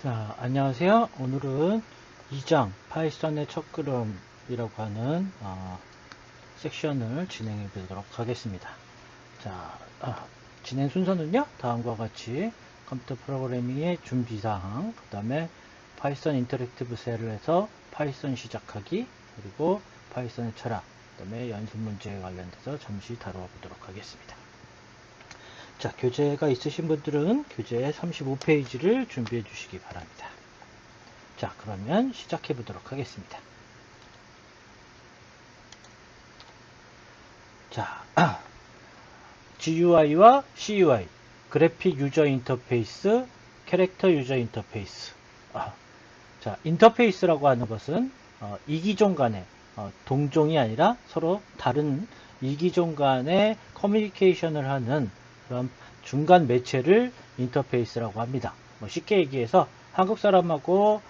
자, 안녕하세요. 오늘은 2장 파이썬의 첫걸음이라고 하는 섹션을 진행해 보도록 하겠습니다. 자, 진행 순서는요, 다음과 같이 컴퓨터 프로그래밍의 준비사항, 그 다음에 파이썬 인터랙티브 셀을 해서 파이썬 시작하기, 그리고 파이썬의 철학, 그 다음에 연습 문제에 관련돼서 잠시 다뤄보도록 하겠습니다. 자, 교재가 있으신 분들은 교재 35페이지를 준비해 주시기 바랍니다. 자, 그러면 시작해 보도록 하겠습니다. 자, GUI와 CUI, 그래픽 유저 인터페이스, 캐릭터 유저 인터페이스. 자, 인터페이스라고 하는 것은 이기종 간의 동종이 아니라 서로 다른 이기종 간의 커뮤니케이션을 하는 그런 중간 매체를 인터페이스라고 합니다. 쉽게 얘기해서 한국 사람하고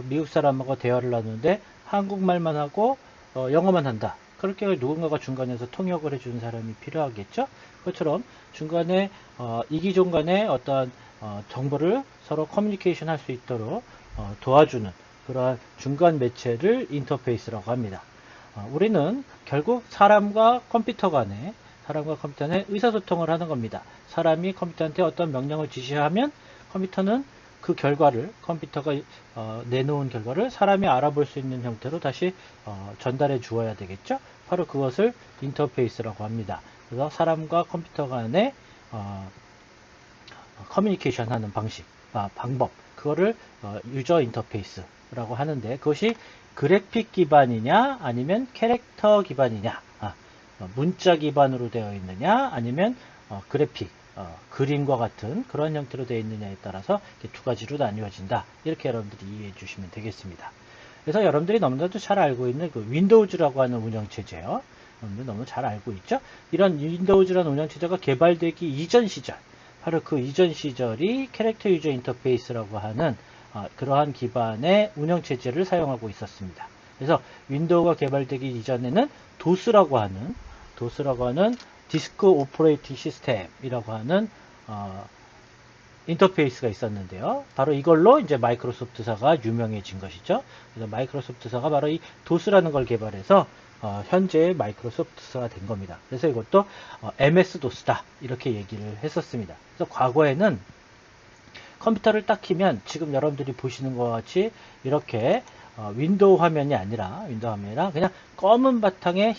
미국 사람하고 대화를 나누는데 한국말만 하고 영어만 한다. 그렇게 누군가가 중간에서 통역을 해주는 사람이 필요하겠죠. 그것처럼 중간에 이기종 간의 어떤 정보를 서로 커뮤니케이션 할 수 있도록 도와주는 그러한 중간 매체를 인터페이스라고 합니다. 우리는 결국 사람과 컴퓨터 간에 의사소통을 하는 겁니다. 사람이 컴퓨터한테 어떤 명령을 지시하면 컴퓨터는 그 결과를 컴퓨터가 내놓은 결과를 사람이 알아볼 수 있는 형태로 다시 전달해 주어야 되겠죠. 바로 그것을 인터페이스라고 합니다. 그래서 사람과 컴퓨터 간의 커뮤니케이션 하는 방법 그거를 유저 인터페이스라고 하는데 그것이 그래픽 기반이냐 아니면 캐릭터 기반이냐 문자 기반으로 되어 있느냐 아니면 그래픽 그림과 같은 그런 형태로 되어 있느냐에 따라서 두 가지로 나뉘어진다. 이렇게 여러분들이 이해해 주시면 되겠습니다. 그래서 여러분들이 너무나도 잘 알고 있는 그 윈도우즈라고 하는 운영체제요. 여러분들 너무 잘 알고 있죠? 이런 윈도우즈라는 운영체제가 개발되기 이전 시절, 바로 그 이전 시절이 캐릭터 유저 인터페이스라고 하는 그러한 기반의 운영체제를 사용하고 있었습니다. 그래서 윈도우가 개발되기 이전에는 도스라고 하는 디스크 오퍼레이팅 시스템이라고 하는 인터페이스가 있었는데요. 바로 이걸로 이제 마이크로소프트사가 유명해진 것이죠. 그래서 마이크로소프트사가 바로 이 도스라는 걸 개발해서 현재 마이크로소프트사가 된 겁니다. 그래서 이것도 MS-DOS다 이렇게 얘기를 했었습니다. 그래서 과거에는 컴퓨터를 딱 키면 지금 여러분들이 보시는 것 같이 이렇게 윈도우 화면이 아니라 그냥 검은 바탕에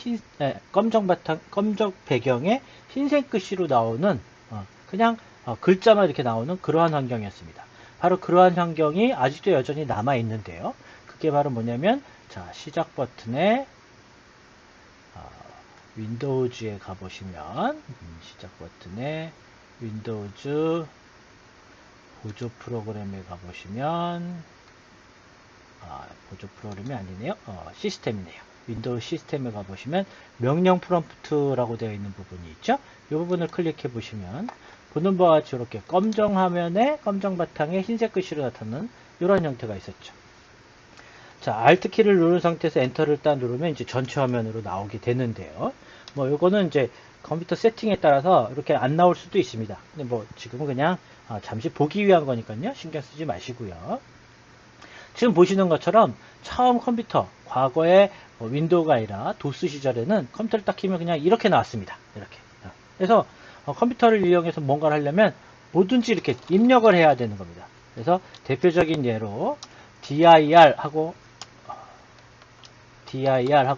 검정 배경에 흰색 글씨로 나오는 그냥 글자만 이렇게 나오는 그러한 환경이었습니다. 바로 그러한 환경이 아직도 여전히 남아 있는데요. 그게 바로 뭐냐면 자, 시작 버튼에 윈도우즈에 가보시면 시작 버튼에 윈도우즈 보조 프로그램에 가보시면 보조 프로그램이 아니네요. 시스템이네요. 윈도우 시스템에 가보시면 명령 프롬프트라고 되어 있는 부분이 있죠. 이 부분을 클릭해 보시면 보는 바와 같이 이렇게 검정 화면에 검정 바탕에 흰색 글씨로 나타나는 이런 형태가 있었죠. 자, Alt키를 누른 상태에서 엔터를 딱 누르면 이제 전체 화면으로 나오게 되는데요. 요거는 이제 컴퓨터 세팅에 따라서 이렇게 안 나올 수도 있습니다. 근데 지금은 그냥 잠시 보기 위한 거니까요. 신경 쓰지 마시고요. 지금 보시는 것처럼 처음 컴퓨터, 과거에 윈도우가 아니라 도스 시절에는 컴퓨터를 딱 키면 그냥 이렇게 나왔습니다. 이렇게. 그래서 컴퓨터를 이용해서 뭔가를 하려면 뭐든지 이렇게 입력을 해야 되는 겁니다. 그래서 대표적인 예로 dir 하고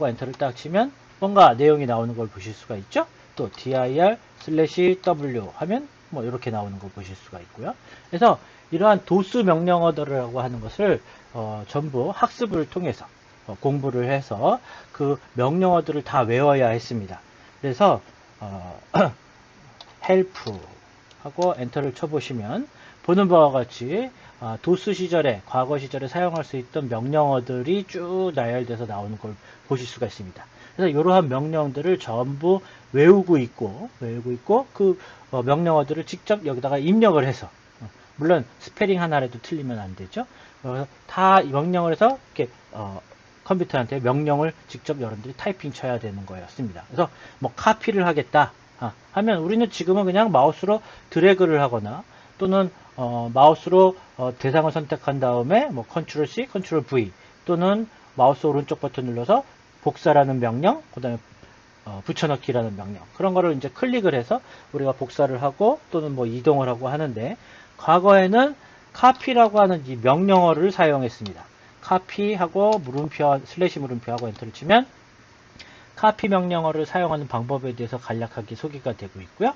엔터를 딱 치면 뭔가 내용이 나오는 걸 보실 수가 있죠. 또 dir/w 하면 이렇게 나오는 걸 보실 수가 있고요. 그래서 이러한 도스 명령어들이라고 하는 것을 전부 학습을 통해서 공부를 해서 그 명령어들을 다 외워야 했습니다. 그래서 help 하고 엔터를 쳐보시면 보는 바와 같이 도스 시절에 과거 시절에 사용할 수 있던 명령어들이 쭉 나열돼서 나오는 걸 보실 수가 있습니다. 그래서 이러한 명령들을 전부 외우고 있고 그 명령어들을 직접 여기다가 입력을 해서 물론 스페링 하나라도 틀리면 안 되죠. 다 명령을 해서 이렇게 컴퓨터한테 명령을 직접 여러분들이 타이핑 쳐야 되는 거였습니다. 그래서 카피를 하겠다 하면 우리는 지금은 그냥 마우스로 드래그를 하거나 또는 마우스로 대상을 선택한 다음에 뭐 컨트롤 C, 컨트롤 V 또는 마우스 오른쪽 버튼 눌러서 복사라는 명령, 그 다음에 붙여넣기라는 명령, 그런 거를 이제 클릭을 해서 우리가 복사를 하고 또는 뭐 이동을 하고 하는데, 과거에는 카피라고 하는 이 명령어를 사용했습니다. 카피하고 물음표, 슬래시 물음표하고 엔터를 치면 카피 명령어를 사용하는 방법에 대해서 간략하게 소개가 되고 있고요.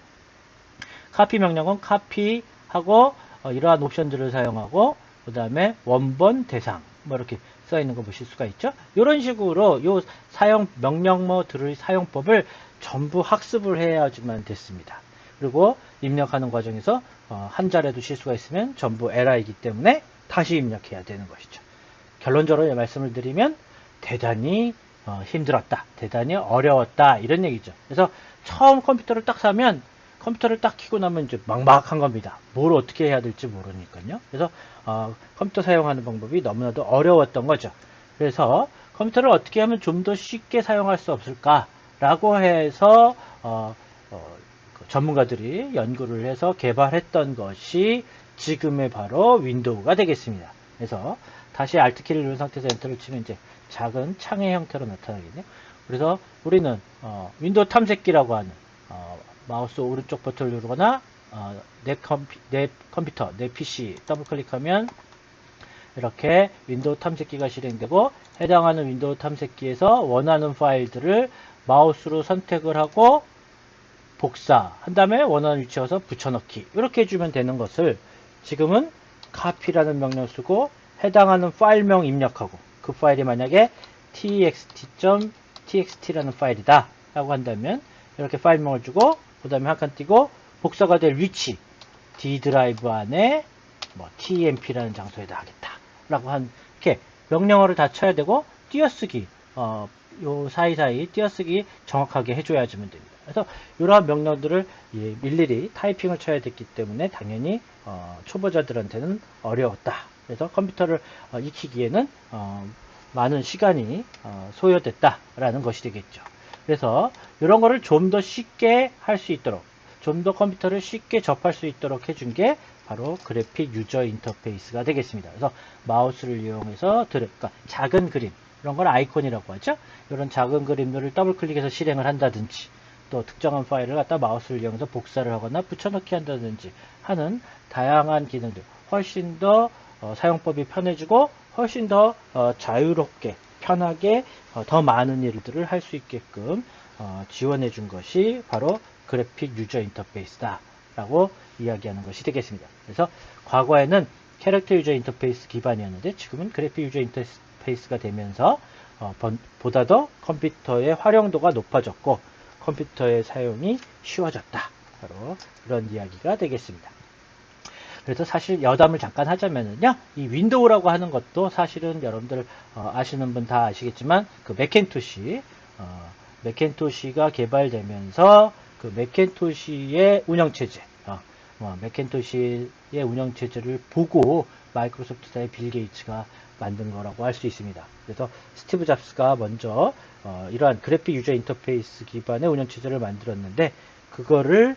카피 명령은 카피하고 이러한 옵션들을 사용하고 그 다음에 원본 대상 뭐 이렇게 써 있는 거 보실 수가 있죠. 이런 식으로 요 사용 명령어들의 사용법을 전부 학습을 해야지만 됐습니다. 그리고 입력하는 과정에서 한 자리에도 실수가 있으면 전부 에러이기 때문에 다시 입력해야 되는 것이죠. 결론적으로 말씀을 드리면 대단히 힘들었다, 대단히 어려웠다 이런 얘기죠. 그래서 처음 컴퓨터를 딱 사면 컴퓨터를 딱 켜고 나면 이제 막막한 겁니다. 뭘 어떻게 해야 될지 모르니까요. 그래서 컴퓨터 사용하는 방법이 너무나도 어려웠던 거죠. 그래서 컴퓨터를 어떻게 하면 좀 더 쉽게 사용할 수 없을까라고 해서 전문가들이 연구를 해서 개발했던 것이 지금의 바로 윈도우가 되겠습니다. 그래서 다시 Alt키를 누른 상태에서 엔터를 치면 이제 작은 창의 형태로 나타나겠네요. 그래서 우리는 윈도우 탐색기라고 하는 마우스 오른쪽 버튼을 누르거나 내 컴퓨터, 내 PC 더블 클릭하면 이렇게 윈도우 탐색기가 실행되고 해당하는 윈도우 탐색기에서 원하는 파일들을 마우스로 선택을 하고 복사한 다음에 원하는 위치에 와서 붙여넣기 이렇게 해주면 되는 것을 지금은 카피라는 명령을 쓰고 해당하는 파일명 입력하고 그 파일이 만약에 txt.txt라는 파일이다 라고 한다면 이렇게 파일명을 주고 그 다음에 한 칸 띄고 복사가 될 위치 D 드라이브 안에 뭐 tmp라는 장소에다 하겠다 라고 한 이렇게 명령어를 다 쳐야 되고 띄어쓰기 요 사이사이 띄어쓰기 정확하게 해줘야지만 됩니다. 그래서 이러한 명령들을 일일이 타이핑을 쳐야 됐기 때문에 당연히 초보자들한테는 어려웠다. 그래서 컴퓨터를 익히기에는 많은 시간이 소요됐다라는 것이 되겠죠. 그래서 이런 거를 좀 더 쉽게 할 수 있도록, 좀 더 컴퓨터를 쉽게 접할 수 있도록 해준 게 바로 그래픽 유저 인터페이스가 되겠습니다. 그래서 마우스를 이용해서 그러니까 작은 그림, 이런 걸 아이콘이라고 하죠. 이런 작은 그림들을 더블 클릭해서 실행을 한다든지 또 특정한 파일을 갖다 마우스를 이용해서 복사를 하거나 붙여넣기 한다든지 하는 다양한 기능들, 훨씬 더 사용법이 편해지고 훨씬 더 자유롭게 편하게 더 많은 일들을 할 수 있게끔 지원해 준 것이 바로 그래픽 유저 인터페이스다 라고 이야기하는 것이 되겠습니다. 그래서 과거에는 캐릭터 유저 인터페이스 기반이었는데 지금은 그래픽 유저 인터페이스가 되면서 보다 더 컴퓨터의 활용도가 높아졌고 컴퓨터의 사용이 쉬워졌다. 바로 그런 이야기가 되겠습니다. 그래서 사실 여담을 잠깐 하자면요, 이 윈도우라고 하는 것도 사실은 여러분들 아시는 분 다 아시겠지만 그 맥킨토시가 개발되면서 그 맥킨토시의 운영체제, 맥킨토시의 운영체제를 보고 마이크로소프트사의 빌 게이츠가 만든 거라고 할 수 있습니다. 그래서 스티브 잡스가 먼저 이러한 그래픽 유저 인터페이스 기반의 운영체제를 만들었는데 그거를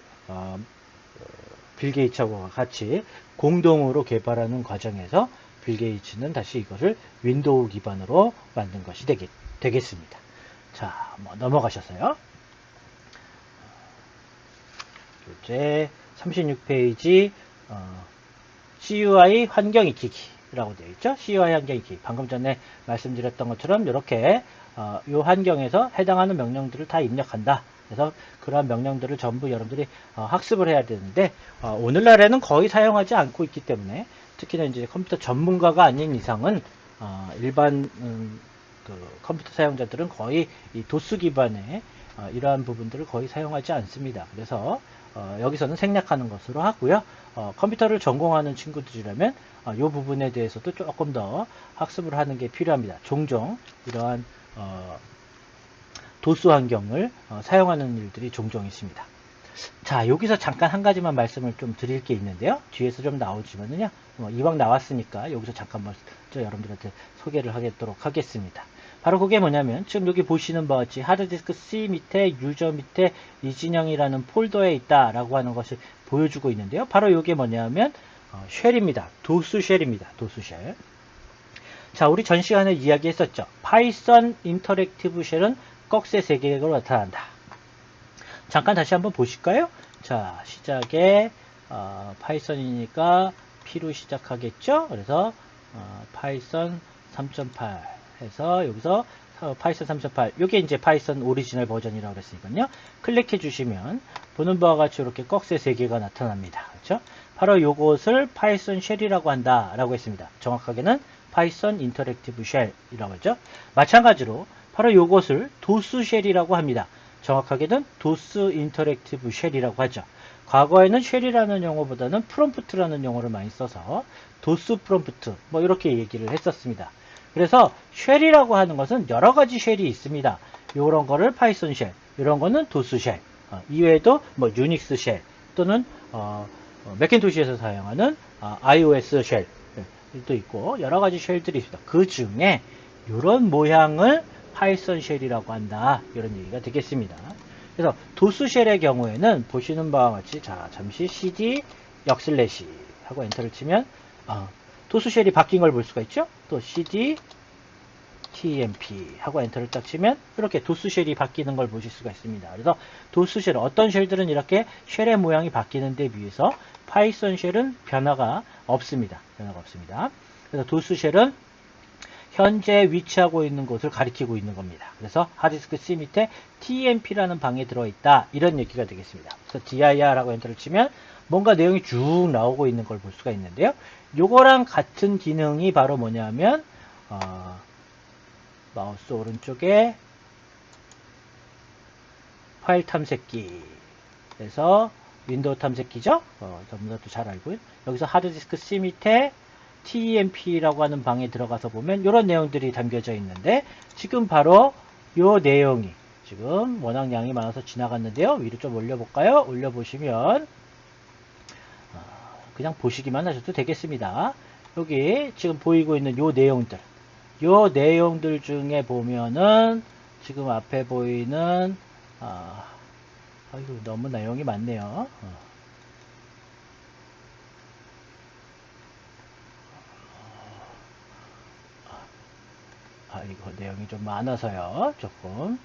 빌 게이츠하고 같이 공동으로 개발하는 과정에서 빌 게이츠는 다시 이것을 윈도우 기반으로 만든 것이 되겠습니다. 자, 넘어가셨어요. 이제 36페이지 CUI 환경 익히기라고 되어 있죠. CUI 환경 익히기. 방금 전에 말씀드렸던 것처럼 이렇게 이 환경에서 해당하는 명령들을 다 입력한다. 그래서 그러한 명령들을 전부 여러분들이 학습을 해야 되는데 오늘날에는 거의 사용하지 않고 있기 때문에 특히나 이제 컴퓨터 전문가가 아닌 이상은 일반 그 컴퓨터 사용자들은 거의 이 도스 기반의 이러한 부분들을 거의 사용하지 않습니다. 그래서 여기서는 생략하는 것으로 하고요. 컴퓨터를 전공하는 친구들이라면 이 부분에 대해서도 조금 더 학습을 하는 게 필요합니다. 종종 이러한 도스 환경을 사용하는 일들이 종종 있습니다. 자, 여기서 잠깐 한 가지만 말씀을 좀 드릴 게 있는데요. 뒤에서 좀 나오지만은요, 이왕 나왔으니까 여기서 잠깐 여러분들한테 소개를 하도록 하겠습니다. 바로 그게 뭐냐면 지금 여기 보시는 바와 같이 하드디스크 C 밑에 유저 밑에 이진영이라는 폴더에 있다라고 하는 것을 보여주고 있는데요. 바로 이게 뭐냐면 쉘입니다. 도수 쉘입니다. 도수 쉘. 자, 우리 전 시간에 이야기했었죠. 파이썬 인터랙티브 쉘은 꺽쇠 3개로 나타난다. 잠깐 다시 한번 보실까요? 자, 시작에 파이썬이니까 P로 시작하겠죠. 그래서 파이썬 3.8 해서 여기서 파이썬 3.8 이게 이제 파이썬 오리지널 버전이라고 그랬으니까요. 클릭해 주시면 보는 바와 같이 이렇게 꺽쇠 3개가 나타납니다. 그렇죠? 바로 요것을 파이썬 쉘이라고 한다라고 했습니다. 정확하게는 파이썬 인터랙티브 쉘이라고 하죠. 마찬가지로 바로 요것을 도스 쉘이라고 합니다. 정확하게는 도스 인터랙티브 쉘이라고 하죠. 과거에는 쉘이라는 용어보다는 프롬프트라는 용어를 많이 써서 도스 프롬프트 뭐 이렇게 얘기를 했었습니다. 그래서 쉘이라고 하는 것은 여러 가지 쉘이 있습니다. 이런 거를 파이썬 쉘, 이런 거는 도스 쉘, 이외에도 뭐 유닉스 쉘 또는 맥킨토시에서 사용하는 iOS 쉘도 있고 여러 가지 쉘들이 있습니다. 그 중에 이런 모양을 파이썬 쉘이라고 한다. 이런 얘기가 되겠습니다. 그래서 도스 쉘의 경우에는 보시는 바와 같이 자 잠시 cd 역슬래시 하고 엔터를 치면 도스 쉘이 바뀐 걸 볼 수가 있죠. 또 cd tmp 하고 엔터를 딱 치면 이렇게 도스 쉘이 바뀌는 걸 보실 수가 있습니다. 그래서 도스 쉘 어떤 쉘들은 이렇게 쉘의 모양이 바뀌는 데 비해서 파이썬 쉘은 변화가 없습니다. 변화가 없습니다. 그래서 도스 쉘은 현재 위치하고 있는 곳을 가리키고 있는 겁니다. 그래서 하드디스크 C 밑에 TMP라는 방에 들어있다. 이런 얘기가 되겠습니다. 그래서 dir라고 엔터를 치면 뭔가 내용이 쭉 나오고 있는 걸 볼 수가 있는데요. 요거랑 같은 기능이 바로 뭐냐면 마우스 오른쪽에 파일 탐색기 그래서 윈도우 탐색기죠. 전부 다 또 잘 알고요. 여기서 하드디스크 C 밑에 TMP라고 하는 방에 들어가서 보면 이런 내용들이 담겨져 있는데 지금 바로 이 내용이 지금 워낙 양이 많아서 지나갔는데요. 위로 좀 올려볼까요? 올려보시면 그냥 보시기만 하셔도 되겠습니다. 여기 지금 보이고 있는 요 내용들 중에 보면은 지금 앞에 보이는 아이고 너무 내용이 많네요. 이거 내용이 좀 많아서요. 조금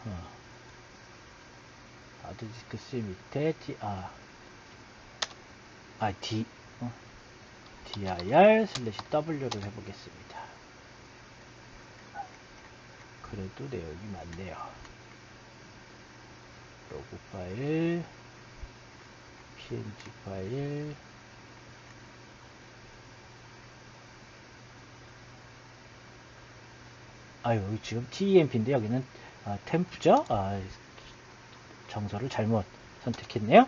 하드디스크 C 밑에 dir/w를 해보겠습니다. 그래도 내용이 많네요. 로그 파일, png 파일, 여기 지금 TEMP인데 여기는 템프죠? 정서를 잘못 선택했네요.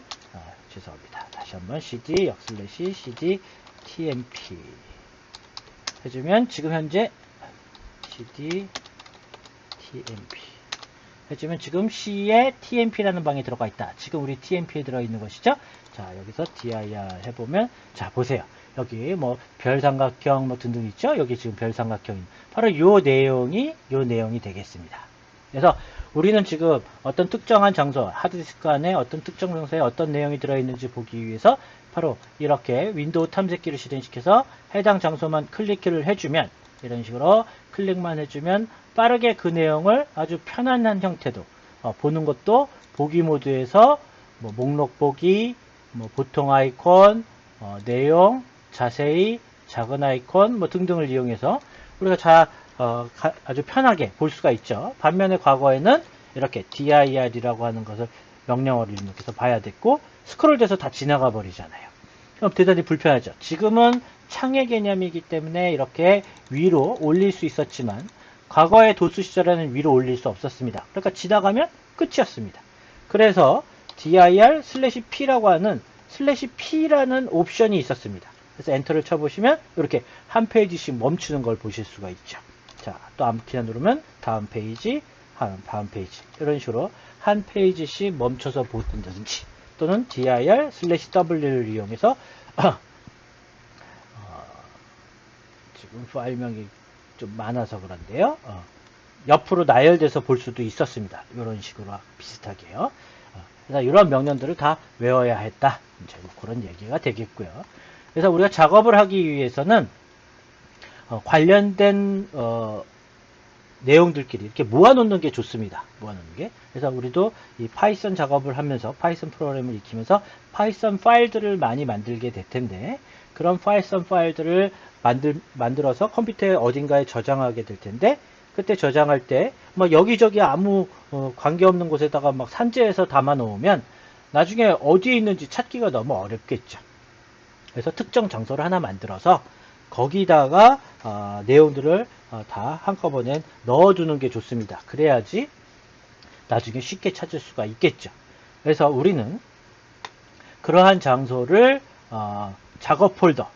죄송합니다. 다시 한번 cd 역슬래시 cd tmp 해주면 지금 현재 cd tmp 해주면 지금 C에 tmp라는 방에 들어가 있다. 지금 우리 tmp에 들어있는 것이죠. 자 여기서 dir 해보면 자 보세요. 여기 뭐 별 삼각형 뭐 등등 있죠. 여기 지금 별 삼각형이 바로 요 내용이 되겠습니다. 그래서 우리는 지금 어떤 특정한 장소 하드디스크 안에 어떤 특정 장소에 어떤 내용이 들어있는지 보기 위해서 바로 이렇게 윈도우 탐색기를 실행시켜서 해당 장소만 클릭을 해주면 이런 식으로 클릭만 해주면 빠르게 그 내용을 아주 편안한 형태도 보는 것도 보기 모드에서 뭐 목록 보기, 뭐 보통 아이콘, 내용, 자세히, 작은 아이콘 뭐 등등을 이용해서 우리가 아주 편하게 볼 수가 있죠. 반면에 과거에는 이렇게 dir이라고 하는 것을 명령어를 입력해서 봐야 됐고 스크롤돼서 다 지나가 버리잖아요. 그럼 대단히 불편하죠. 지금은 창의 개념이기 때문에 이렇게 위로 올릴 수 있었지만 과거의 도스 시절에는 위로 올릴 수 없었습니다. 그러니까 지나가면 끝이었습니다. 그래서 dir/p라고 하는 /p라는 옵션이 있었습니다. 그래서 엔터를 쳐보시면 이렇게 한 페이지씩 멈추는 걸 보실 수가 있죠. 자, 또 아무 키나 누르면 다음 페이지, 다음 페이지 이런 식으로 한 페이지씩 멈춰서 본다든지 또는 dir/w를 이용해서 지금 파일명이 좀 많아서 그런데요. 옆으로 나열돼서 볼 수도 있었습니다. 이런 식으로 비슷하게요. 그래서 이런 명령들을 다 외워야 했다. 이제 뭐 그런 얘기가 되겠고요. 그래서 우리가 작업을 하기 위해서는 관련된 내용들끼리 이렇게 모아놓는 게 좋습니다. 모아놓는 게. 그래서 우리도 이 파이썬 작업을 하면서 파이썬 프로그램을 익히면서 파이썬 파일들을 많이 만들게 될 텐데 그런 파이썬 파일들을 만들어서 컴퓨터에 어딘가에 저장하게 될 텐데 그때 저장할 때 막 여기저기 아무 관계없는 곳에다가 막 산재해서 담아 놓으면 나중에 어디에 있는지 찾기가 너무 어렵겠죠. 그래서 특정 장소를 하나 만들어서 거기다가 내용들을 다 한꺼번에 넣어두는 게 좋습니다. 그래야지 나중에 쉽게 찾을 수가 있겠죠. 그래서 우리는 그러한 장소를 작업 폴더,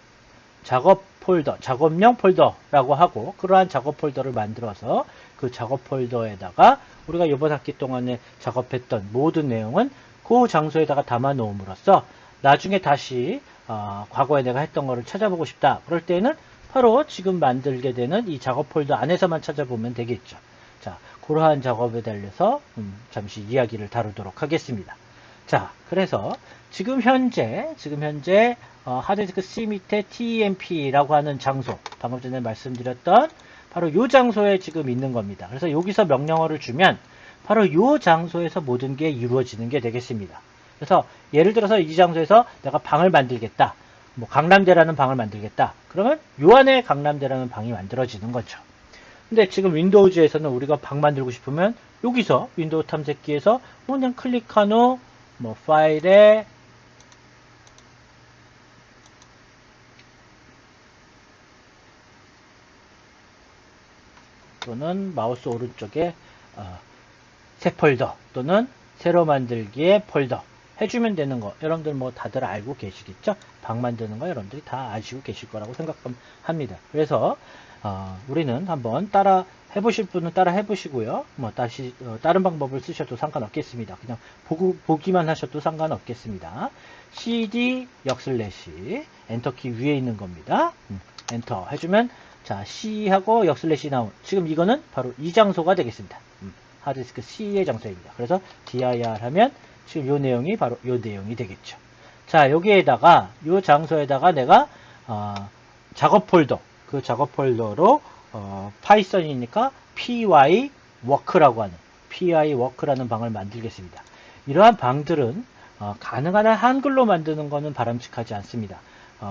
작업용 폴더라고 하고 그러한 작업 폴더를 만들어서 그 작업 폴더에다가 우리가 이번 학기 동안에 작업했던 모든 내용은 그 장소에다가 담아 놓음으로써 나중에 다시 과거에 내가 했던 거를 찾아보고 싶다. 그럴 때는 바로 지금 만들게 되는 이 작업 폴더 안에서만 찾아보면 되겠죠. 자, 그러한 작업에 대해서 잠시 이야기를 다루도록 하겠습니다. 자, 그래서 지금 현재 하드디스크 C 밑에 TMP라고 하는 장소, 방금 전에 말씀드렸던 바로 이 장소에 지금 있는 겁니다. 그래서 여기서 명령어를 주면 바로 이 장소에서 모든 게 이루어지는 게 되겠습니다. 그래서 예를 들어서 이 장소에서 내가 방을 만들겠다. 뭐 강남대라는 방을 만들겠다. 그러면 요 안에 강남대라는 방이 만들어지는 거죠. 근데 지금 윈도우즈에서는 우리가 방 만들고 싶으면 여기서 윈도우 탐색기에서 그냥 클릭한 후 뭐 파일에 또는 마우스 오른쪽에 새 폴더 또는 새로 만들기의 폴더 해주면 되는 거 여러분들 뭐 다들 알고 계시겠죠? 방 만드는 거 여러분들이 다 아시고 계실 거라고 생각합니다. 그래서 우리는 한번 따라 해보실 분은 따라 해보시고요. 뭐 다시 다른 방법을 쓰셔도 상관없겠습니다. 그냥 보기만 하셔도 상관없겠습니다. cd 역슬래시 엔터키 위에 있는 겁니다. 엔터 해주면 자 C하고 역슬래시 나온 지금 이거는 바로 이 장소가 되겠습니다. 하드디스크 C의 장소입니다. 그래서 dir 하면 지금 요 내용이 바로 요 내용이 되겠죠. 자 여기에다가 요 장소에다가 내가 작업 폴더 그 작업 폴더로 파이썬이니까 pywork라고 하는 pywork라는 방을 만들겠습니다. 이러한 방들은 가능한 한 한글로 만드는 것은 바람직하지 않습니다.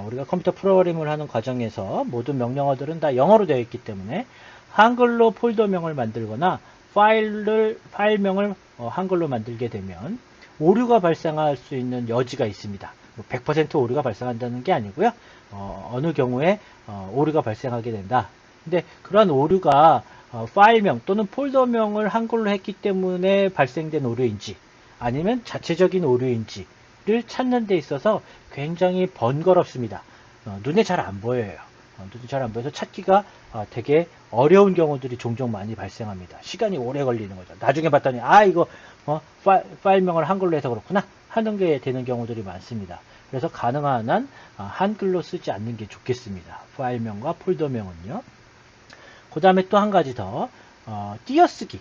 우리가 컴퓨터 프로그램을 하는 과정에서 모든 명령어들은 다 영어로 되어 있기 때문에 한글로 폴더명을 만들거나 파일명을 한글로 만들게 되면 오류가 발생할 수 있는 여지가 있습니다. 100% 오류가 발생한다는 게 아니고요. 어느 경우에 오류가 발생하게 된다. 근데 그러한 오류가 파일명 또는 폴더명을 한글로 했기 때문에 발생된 오류인지 아니면 자체적인 오류인지를 찾는 데 있어서 굉장히 번거롭습니다. 눈에 잘 안 보여요. 눈에 잘 안 보여서 찾기가 되게 어려운 경우들이 종종 많이 발생합니다. 시간이 오래 걸리는 거죠. 나중에 봤더니 이거 파일명을 한글로 해서 그렇구나 하는 게 되는 경우들이 많습니다. 그래서 가능한 한 한글로 쓰지 않는 게 좋겠습니다. 파일명과 폴더명은요. 그 다음에 또 한 가지 더 띄어쓰기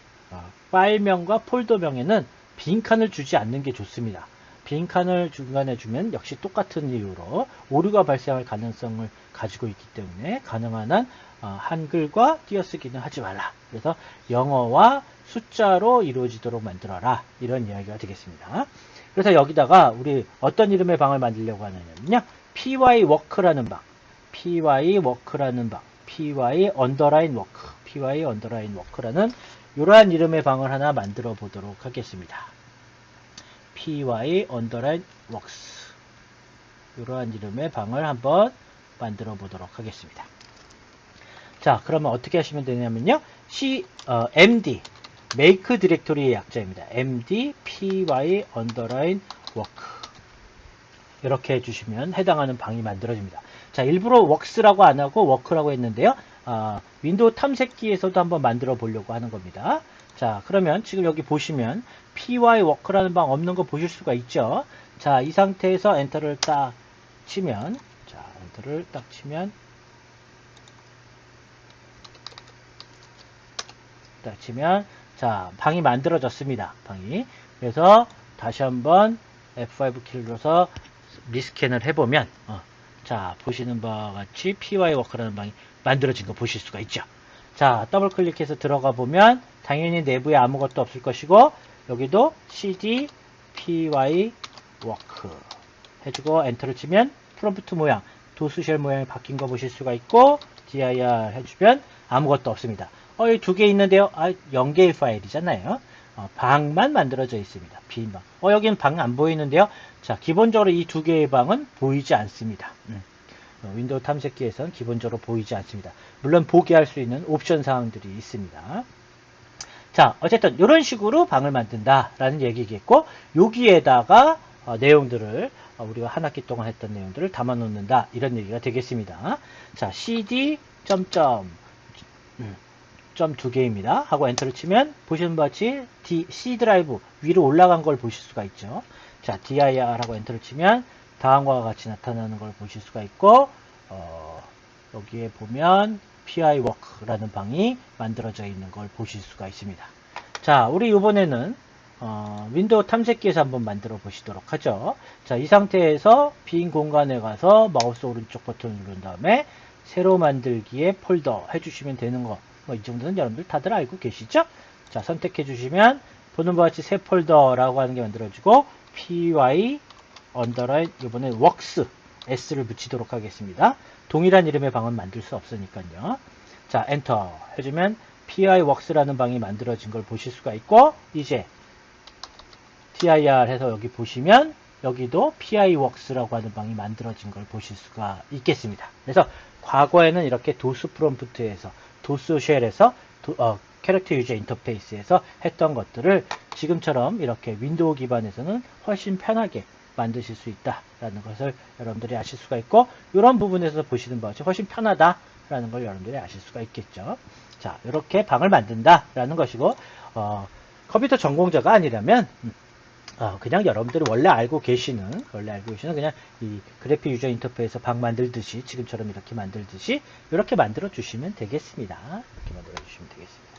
파일명과 폴더명에는 빈칸을 주지 않는 게 좋습니다. 빈칸을 중간에 주면 역시 똑같은 이유로 오류가 발생할 가능성을 가지고 있기 때문에 가능한 한 한글과 띄어쓰기는 하지 말라. 그래서 영어와 숫자로 이루어지도록 만들어라. 이런 이야기가 되겠습니다. 그래서 여기다가 우리 어떤 이름의 방을 만들려고 하느냐면요. pywork라는 방, pywork라는 방, py underline work라는 이러한 이름의 방을 하나 만들어 보도록 하겠습니다. py underline works 이러한 이름의 방을 한번 만들어 보도록 하겠습니다. 자, 그러면 어떻게 하시면 되냐면요. md make 디렉토리의 약자입니다. md py underline work 이렇게 해주시면 해당하는 방이 만들어집니다. 자, 일부러 works라고 안 하고 work라고 했는데요. 윈도우 탐색기에서도 한번 만들어 보려고 하는 겁니다. 자, 그러면 지금 여기 보시면 pywork라는 방 없는 거 보실 수가 있죠. 자, 이 상태에서 엔터를 딱 치면 자, 방이 만들어졌습니다. 방이. 그래서 다시 한번 F5 키를 눌러서 리스캔을 해보면 자, 보시는 바와 같이 pywork라는 방이 만들어진 거 보실 수가 있죠. 자, 더블 클릭해서 들어가 보면 당연히 내부에 아무것도 없을 것이고 여기도 cd pywork 해주고 엔터를 치면 프롬프트 모양, 도스쉘 모양이 바뀐 거 보실 수가 있고 dir 해주면 아무것도 없습니다. 이 두 개 있는데요. 0개의 파일이잖아요. 방만 만들어져 있습니다. 빈 방. 여기는 방 안 보이는데요. 자, 기본적으로 이 두 개의 방은 보이지 않습니다. 윈도우 탐색기에서는 기본적으로 보이지 않습니다. 물론 보게 할 수 있는 옵션 사항들이 있습니다. 자, 어쨌든 이런 식으로 방을 만든다라는 얘기겠고 여기에다가 내용들을 우리가 한 학기 동안 했던 내용들을 담아 놓는다 이런 얘기가 되겠습니다. 자, cd 점 두 개입니다. 하고 엔터를 치면 보시는 바와 같이 C 드라이브 위로 올라간 걸 보실 수가 있죠. 자, dir 하고 엔터를 치면 다음과 같이 나타나는 걸 보실 수가 있고 여기에 보면 pywork라는 방이 만들어져 있는 걸 보실 수가 있습니다. 자, 우리 이번에는 윈도우 탐색기에서 한번 만들어 보시도록 하죠. 자, 이 상태에서 빈 공간에 가서 마우스 오른쪽 버튼을 누른 다음에 새로 만들기에 폴더 해주시면 되는 거. 이 정도는 여러분들 다들 알고 계시죠? 자, 선택해 주시면 보는 바와 같이 새 폴더라고 하는 게 만들어지고 py 언더라인 이번에 works s를 붙이도록 하겠습니다. 동일한 이름의 방은 만들 수 없으니까요. 자, 엔터 해주면 pyworks라는 방이 만들어진 걸 보실 수가 있고 이제 dir 해서 여기 보시면 여기도 pyworks라고 하는 방이 만들어진 걸 보실 수가 있겠습니다. 그래서 과거에는 이렇게 도스 프롬프트에서 도스 쉘에서 캐릭터 유저 인터페이스에서 했던 것들을 지금처럼 이렇게 윈도우 기반에서는 훨씬 편하게 만드실 수 있다라는 것을 여러분들이 아실 수가 있고 이런 부분에서 보시는 바와 같이 훨씬 편하다라는 걸 여러분들이 아실 수가 있겠죠. 자, 이렇게 방을 만든다라는 것이고 컴퓨터 전공자가 아니라면 그냥 여러분들이 원래 알고 계시는 그냥 이 그래픽 유저 인터페이스 방 만들듯이 지금처럼 이렇게 만들듯이 이렇게 만들어 주시면 되겠습니다. 이렇게 만들어 주시면 되겠습니다.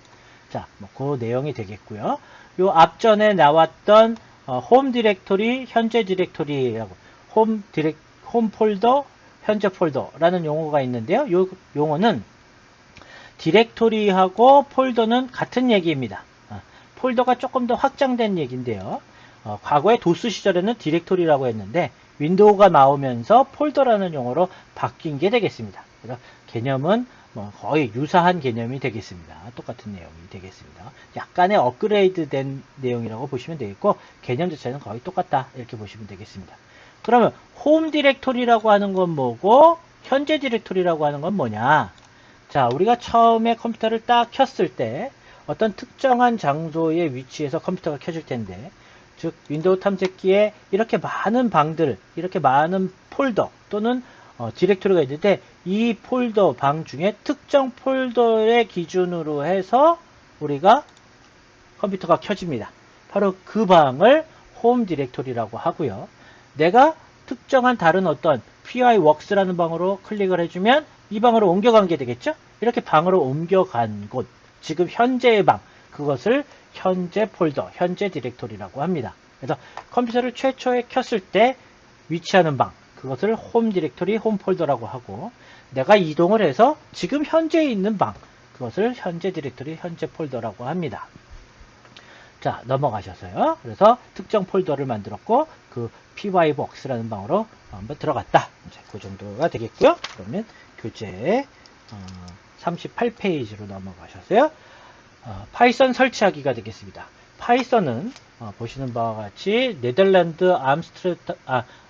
자, 그 내용이 되겠고요. 요 앞전에 나왔던 홈 디렉토리, 현재 디렉토리라고 홈 폴더, 현재 폴더라는 용어가 있는데요. 요 용어는 디렉토리하고 폴더는 같은 얘기입니다. 폴더가 조금 더 확장된 얘기인데요. 과거에 도스 시절에는 디렉토리라고 했는데 윈도우가 나오면서 폴더라는 용어로 바뀐 게 되겠습니다. 그래서 개념은 거의 유사한 개념이 되겠습니다. 똑같은 내용이 되겠습니다. 약간의 업그레이드 된 내용이라고 보시면 되겠고 개념 자체는 거의 똑같다 이렇게 보시면 되겠습니다. 그러면 홈 디렉토리라고 하는 건 뭐고 현재 디렉토리라고 하는 건 뭐냐? 자, 우리가 처음에 컴퓨터를 딱 켰을 때 어떤 특정한 장소의 위치에서 컴퓨터가 켜질 텐데 즉 윈도우 탐색기에 이렇게 많은 방들, 이렇게 많은 폴더 또는 디렉토리가 있는데 이 폴더 방 중에 특정 폴더의 기준으로 해서 우리가 컴퓨터가 켜집니다. 바로 그 방을 홈 디렉토리라고 하고요. 내가 특정한 다른 어떤 pyworks라는 방으로 클릭을 해주면 이 방으로 옮겨간 게 되겠죠? 이렇게 방으로 옮겨간 곳, 지금 현재의 방, 그것을 현재 폴더, 현재 디렉토리라고 합니다. 그래서 컴퓨터를 최초에 켰을 때 위치하는 방, 그것을 홈 디렉토리, 홈 폴더라고 하고 내가 이동을 해서 지금 현재 있는 방, 그것을 현재 디렉토리, 현재 폴더라고 합니다. 자, 넘어가셔서요. 그래서 특정 폴더를 만들었고 그 pyworks라는 방으로 한번 들어갔다. 자, 그 정도가 되겠고요. 그러면 교재 38페이지로 넘어가셔서요. 파이썬 설치하기가 되겠습니다. 파이썬은 보시는 바와 같이 네덜란드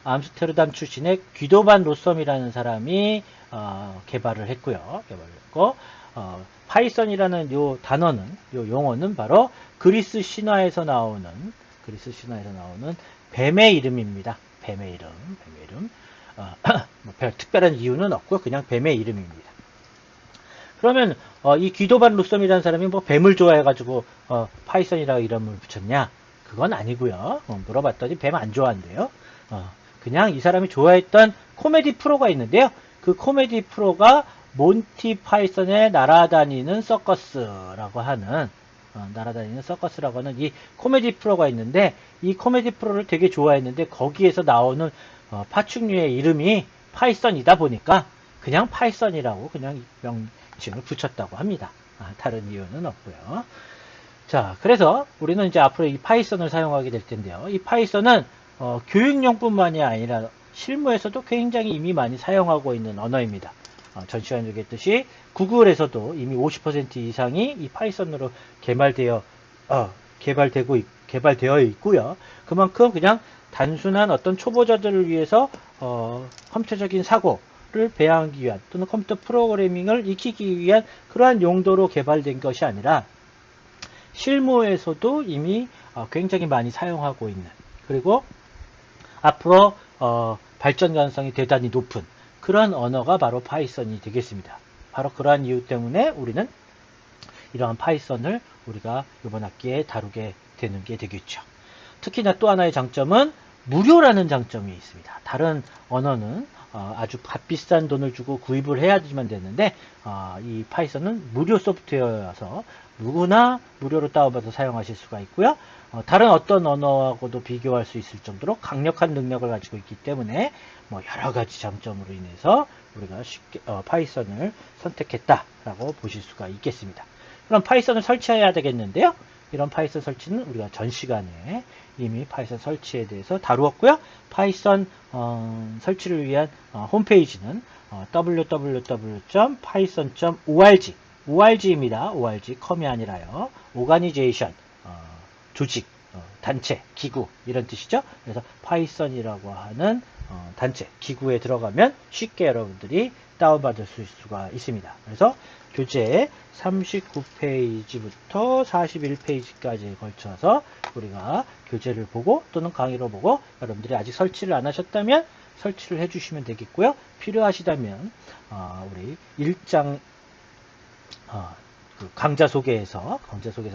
암스테르담 출신의 귀도반 로썸이라는 사람이 개발을 했고요. 파이썬이라는 요 단어는, 요 용어는 바로 그리스 신화에서 나오는 뱀의 이름입니다. 뱀의 이름. 별 특별한 이유는 없고 그냥 뱀의 이름입니다. 그러면 이 귀도반 로썸이라는 사람이 뱀을 좋아해가지고 파이썬이라고 이름을 붙였냐? 그건 아니고요. 물어봤더니 뱀 안 좋아한대요. 그냥 이 사람이 좋아했던 코미디 프로가 있는데요. 그 코미디 프로가 몬티 파이썬의 날아다니는 서커스라고 하는 이 코미디 프로가 있는데 이 코미디 프로를 되게 좋아했는데 거기에서 나오는 파충류의 이름이 파이썬이다 보니까 그냥 파이썬이라고 그냥 명칭을 붙였다고 합니다. 다른 이유는 없고요. 자, 그래서 우리는 이제 앞으로 이 파이썬을 사용하게 될 텐데요. 이 파이썬은 교육용뿐만이 아니라 실무에서도 굉장히 이미 많이 사용하고 있는 언어입니다. 전 시간에 얘기했듯이 구글에서도 이미 50% 이상이 이 파이썬으로 개발되어 있고요. 그만큼 그냥 단순한 어떤 초보자들을 위해서 컴퓨터적인 사고를 배양하기 위한 또는 컴퓨터 프로그래밍을 익히기 위한 그러한 용도로 개발된 것이 아니라 실무에서도 이미 굉장히 많이 사용하고 있는, 그리고 앞으로 발전 가능성이 대단히 높은 그런 언어가 바로 파이썬이 되겠습니다. 바로 그러한 이유 때문에 우리는 이러한 파이썬을 우리가 이번 학기에 다루게 되는 게 되겠죠. 특히나 또 하나의 장점은 무료라는 장점이 있습니다. 다른 언어는 아주 값비싼 돈을 주고 구입을 해야지만 되는데 이 파이썬은 무료 소프트웨어여서 누구나 무료로 다운받아서 사용하실 수가 있고요. 다른 어떤 언어하고도 비교할 수 있을 정도로 강력한 능력을 가지고 있기 때문에 여러 가지 장점으로 인해서 우리가 쉽게 파이썬을 선택했다라고 보실 수가 있겠습니다. 그럼 파이썬을 설치해야 되겠는데요. 이런 파이썬 설치는 우리가 전 시간에 이미 파이썬 설치에 대해서 다루었고요. 파이썬 설치를 위한 홈페이지는 www.python.org org입니다. org 컴이 아니라요. 오가니제이션 조직, 단체, 기구 이런 뜻이죠. 그래서 파이썬이라고 하는 단체, 기구에 들어가면 쉽게 여러분들이 다운받을 수가 있습니다. 그래서 교재 39페이지부터 41페이지까지에 걸쳐서 우리가 교재를 보고 또는 강의로 보고 여러분들이 아직 설치를 안 하셨다면 설치를 해주시면 되겠고요. 필요하시다면 우리 1장 강좌 속에서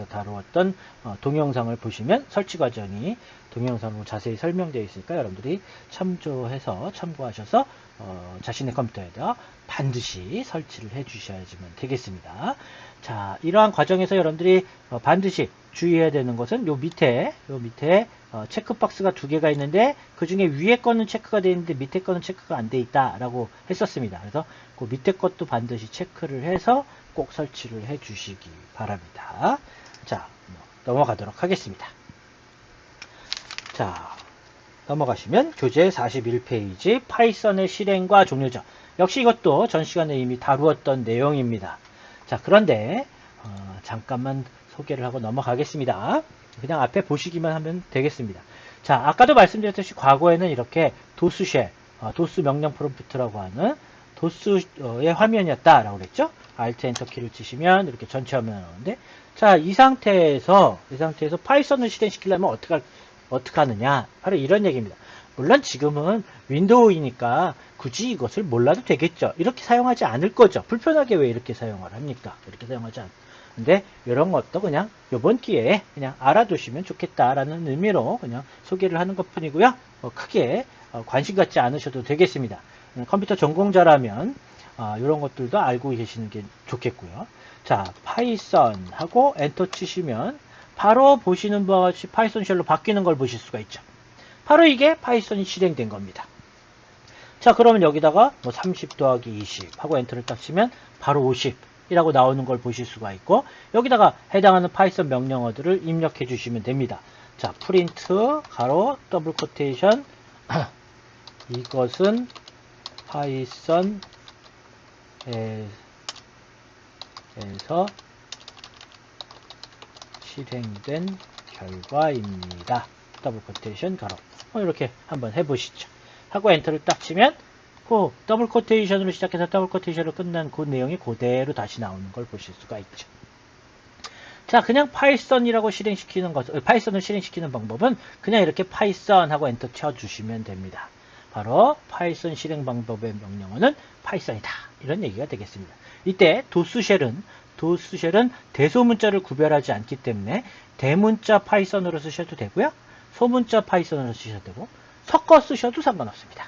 다루었던 동영상을 보시면 설치 과정이 동영상으로 자세히 설명되어 있으니까 여러분들이 참고하셔서 자신의 컴퓨터에다 반드시 설치를 해 주셔야지만 되겠습니다. 자, 이러한 과정에서 여러분들이 반드시 주의해야 되는 것은 요 밑에 체크박스가 두 개가 있는데 그 중에 위에 거는 체크가 되어 있는데 밑에 거는 체크가 안 되어 있다라고 했었습니다. 그래서 그 밑에 것도 반드시 체크를 해서 꼭 설치를 해 주시기 바랍니다. 자, 넘어가도록 하겠습니다. 자, 넘어가시면 교재 41페이지 파이썬의 실행과 종료죠. 역시 이것도 전 시간에 이미 다루었던 내용입니다. 자, 그런데 잠깐만 소개를 하고 넘어가겠습니다. 그냥 앞에 보시기만 하면 되겠습니다. 자, 아까도 말씀드렸듯이 과거에는 이렇게 도스쉘, 도스 명령 프롬프트라고 하는 도스의 화면이었다라고 그랬죠. Alt 엔터 키를 치시면 이렇게 전체 화면이 나오는데, 자, 이 상태에서 파이썬을 실행시키려면 어떻게 하느냐? 바로 이런 얘기입니다. 물론 지금은 윈도우이니까 굳이 이것을 몰라도 되겠죠. 이렇게 사용하지 않을 거죠. 불편하게 왜 이렇게 사용을 합니까? 이렇게 사용하지 않는데 이런 것도 그냥 이번 기회에 그냥 알아두시면 좋겠다라는 의미로 그냥 소개를 하는 것 뿐이고요. 크게 관심 갖지 않으셔도 되겠습니다. 컴퓨터 전공자라면 이런 것들도 알고 계시는 게 좋겠고요. 자, 파이썬 하고 엔터 치시면 바로 보시는 바와 같이 파이썬 쉘로 바뀌는 걸 보실 수가 있죠. 바로 이게 파이썬이 실행된 겁니다. 자, 그러면 여기다가 30 더하기 20 하고 엔터를 딱 치면 바로 50이라고 나오는 걸 보실 수가 있고, 여기다가 해당하는 파이썬 명령어들을 입력해 주시면 됩니다. 자, 프린트 가로 더블 코테이션 이것은 파이썬에서 실행된 결과입니다. 더블 코테이션 가로. 이렇게 한번 해보시죠. 하고 엔터를 딱 치면 그 더블 코테이션으로 시작해서 더블 코테이션으로 끝난 그 내용이 그대로 다시 나오는 걸 보실 수가 있죠. 자, 그냥 파이썬을 실행시키는 방법은 그냥 이렇게 파이썬 하고 엔터 쳐주시면 됩니다. 바로 파이썬 실행 방법의 명령어는 파이썬이다. 이런 얘기가 되겠습니다. 이때 도스쉘은 대소문자를 구별하지 않기 때문에 대문자 파이썬으로 쓰셔도 되고요. 소문자 파이썬으로 쓰셔도 되고 섞어 쓰셔도 상관없습니다.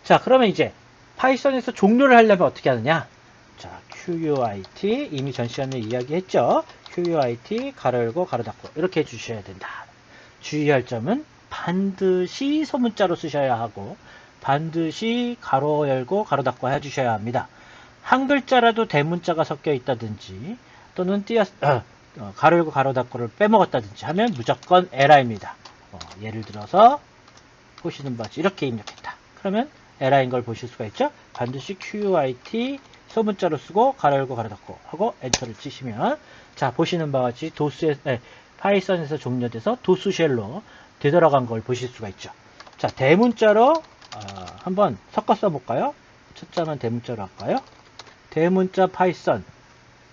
자, 그러면 이제 파이썬에서 종료를 하려면 어떻게 하느냐? 자, QUIT 이미 전 시간에 이야기했죠. QUIT 가로 열고 가로 닫고 이렇게 해주셔야 된다. 주의할 점은 반드시 소문자로 쓰셔야 하고 반드시 가로 열고 가로 닫고 해주셔야 합니다. 한 글자라도 대문자가 섞여 있다든지 또는 가로 열고 가로 닫고를 빼먹었다든지 하면 무조건 에러입니다. 예를 들어서 보시는 바와 이렇게 입력했다. 그러면 에러인 걸 보실 수가 있죠. 반드시 QUIT 소문자로 쓰고 가로 열고 가로 닫고 하고 엔터를 치시면 자 보시는 바와 같이 파이썬에서 종료돼서 도수쉘로 되돌아간 걸 보실 수가 있죠. 자 대문자로 한번 섞어 써볼까요? 첫 자만 대문자로 할까요? 대문자 파이썬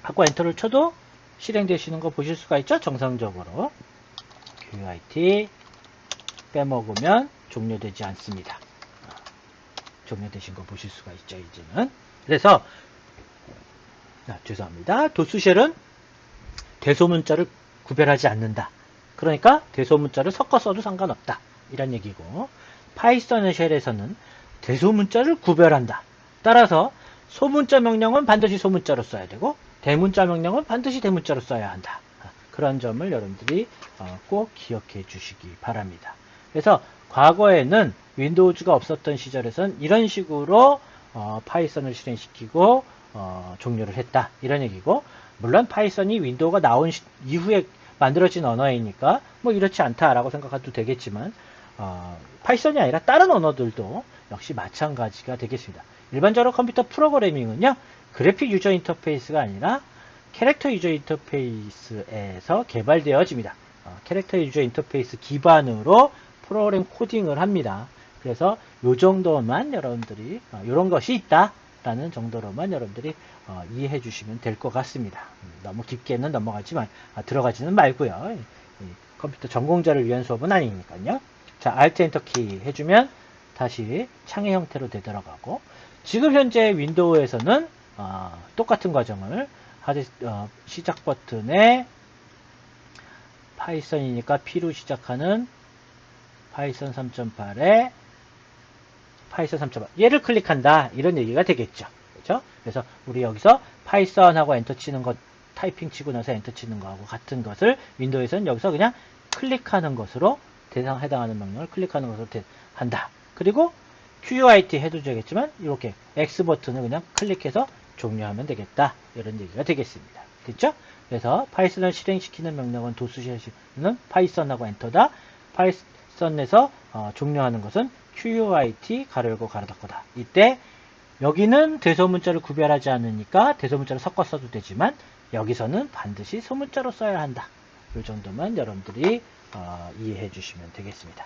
하고 엔터를 쳐도 실행되시는 거 보실 수가 있죠. 정상적으로 QUIT 빼먹으면 종료되지 않습니다. 종료되신 거 보실 수가 있죠. 이제는 그래서 죄송합니다. 도수쉘은 대소문자를 구별하지 않는다. 그러니까 대소문자를 섞어 써도 상관없다. 이런 얘기고 파이썬의 쉘에서는 대소문자를 구별한다. 따라서 소문자 명령은 반드시 소문자로 써야 되고 대문자 명령은 반드시 대문자로 써야 한다. 그런 점을 여러분들이 꼭 기억해 주시기 바랍니다. 그래서 과거에는 윈도우즈가 없었던 시절에선 이런 식으로 파이썬을 실행시키고 종료를 했다. 이런 얘기고 물론 파이썬이 윈도우가 나온 이후에 만들어진 언어이니까 뭐 이렇지 않다라고 생각해도 되겠지만 파이썬이 아니라 다른 언어들도 역시 마찬가지가 되겠습니다. 일반적으로 컴퓨터 프로그래밍은요. 그래픽 유저 인터페이스가 아니라 캐릭터 유저 인터페이스에서 개발되어집니다. 캐릭터 유저 인터페이스 기반으로 프로그램 코딩을 합니다. 그래서 요 정도만 여러분들이 이런 것이 있다라는 정도로만 여러분들이 이해해 주시면 될 것 같습니다. 너무 깊게는 들어가지는 말고요. 컴퓨터 전공자를 위한 수업은 아니니까요. 자, Alt 엔터 키 해주면 다시 창의 형태로 되돌아가고 지금 현재 윈도우에서는 똑같은 과정을 시작 버튼에 파이썬이니까 P로 시작하는 파이썬 3.8에 파이썬 3.8 얘를 클릭한다 이런 얘기가 되겠죠. 그렇죠? 그래서 우리 여기서 파이썬하고 엔터 치는 것 타이핑 치고 나서 엔터 치는 거하고 같은 것을 윈도우에서는 여기서 그냥 클릭하는 것으로 해당하는 명령을 클릭하는 것으로 한다. 그리고 QUIT 해도 되겠지만 이렇게 X 버튼을 그냥 클릭해서 종료하면 되겠다. 이런 얘기가 되겠습니다. 됐죠? 그래서 파이썬을 실행시키는 명령은 도수쉘은 파이썬하고 엔터다. 파이썬에서 종료하는 것은 QUIT 가로 열고 가로 닫고다. 이때 여기는 대소문자를 구별하지 않으니까 대소문자를 섞어 써도 되지만 여기서는 반드시 소문자로 써야 한다. 이 정도만 여러분들이 이해해 주시면 되겠습니다.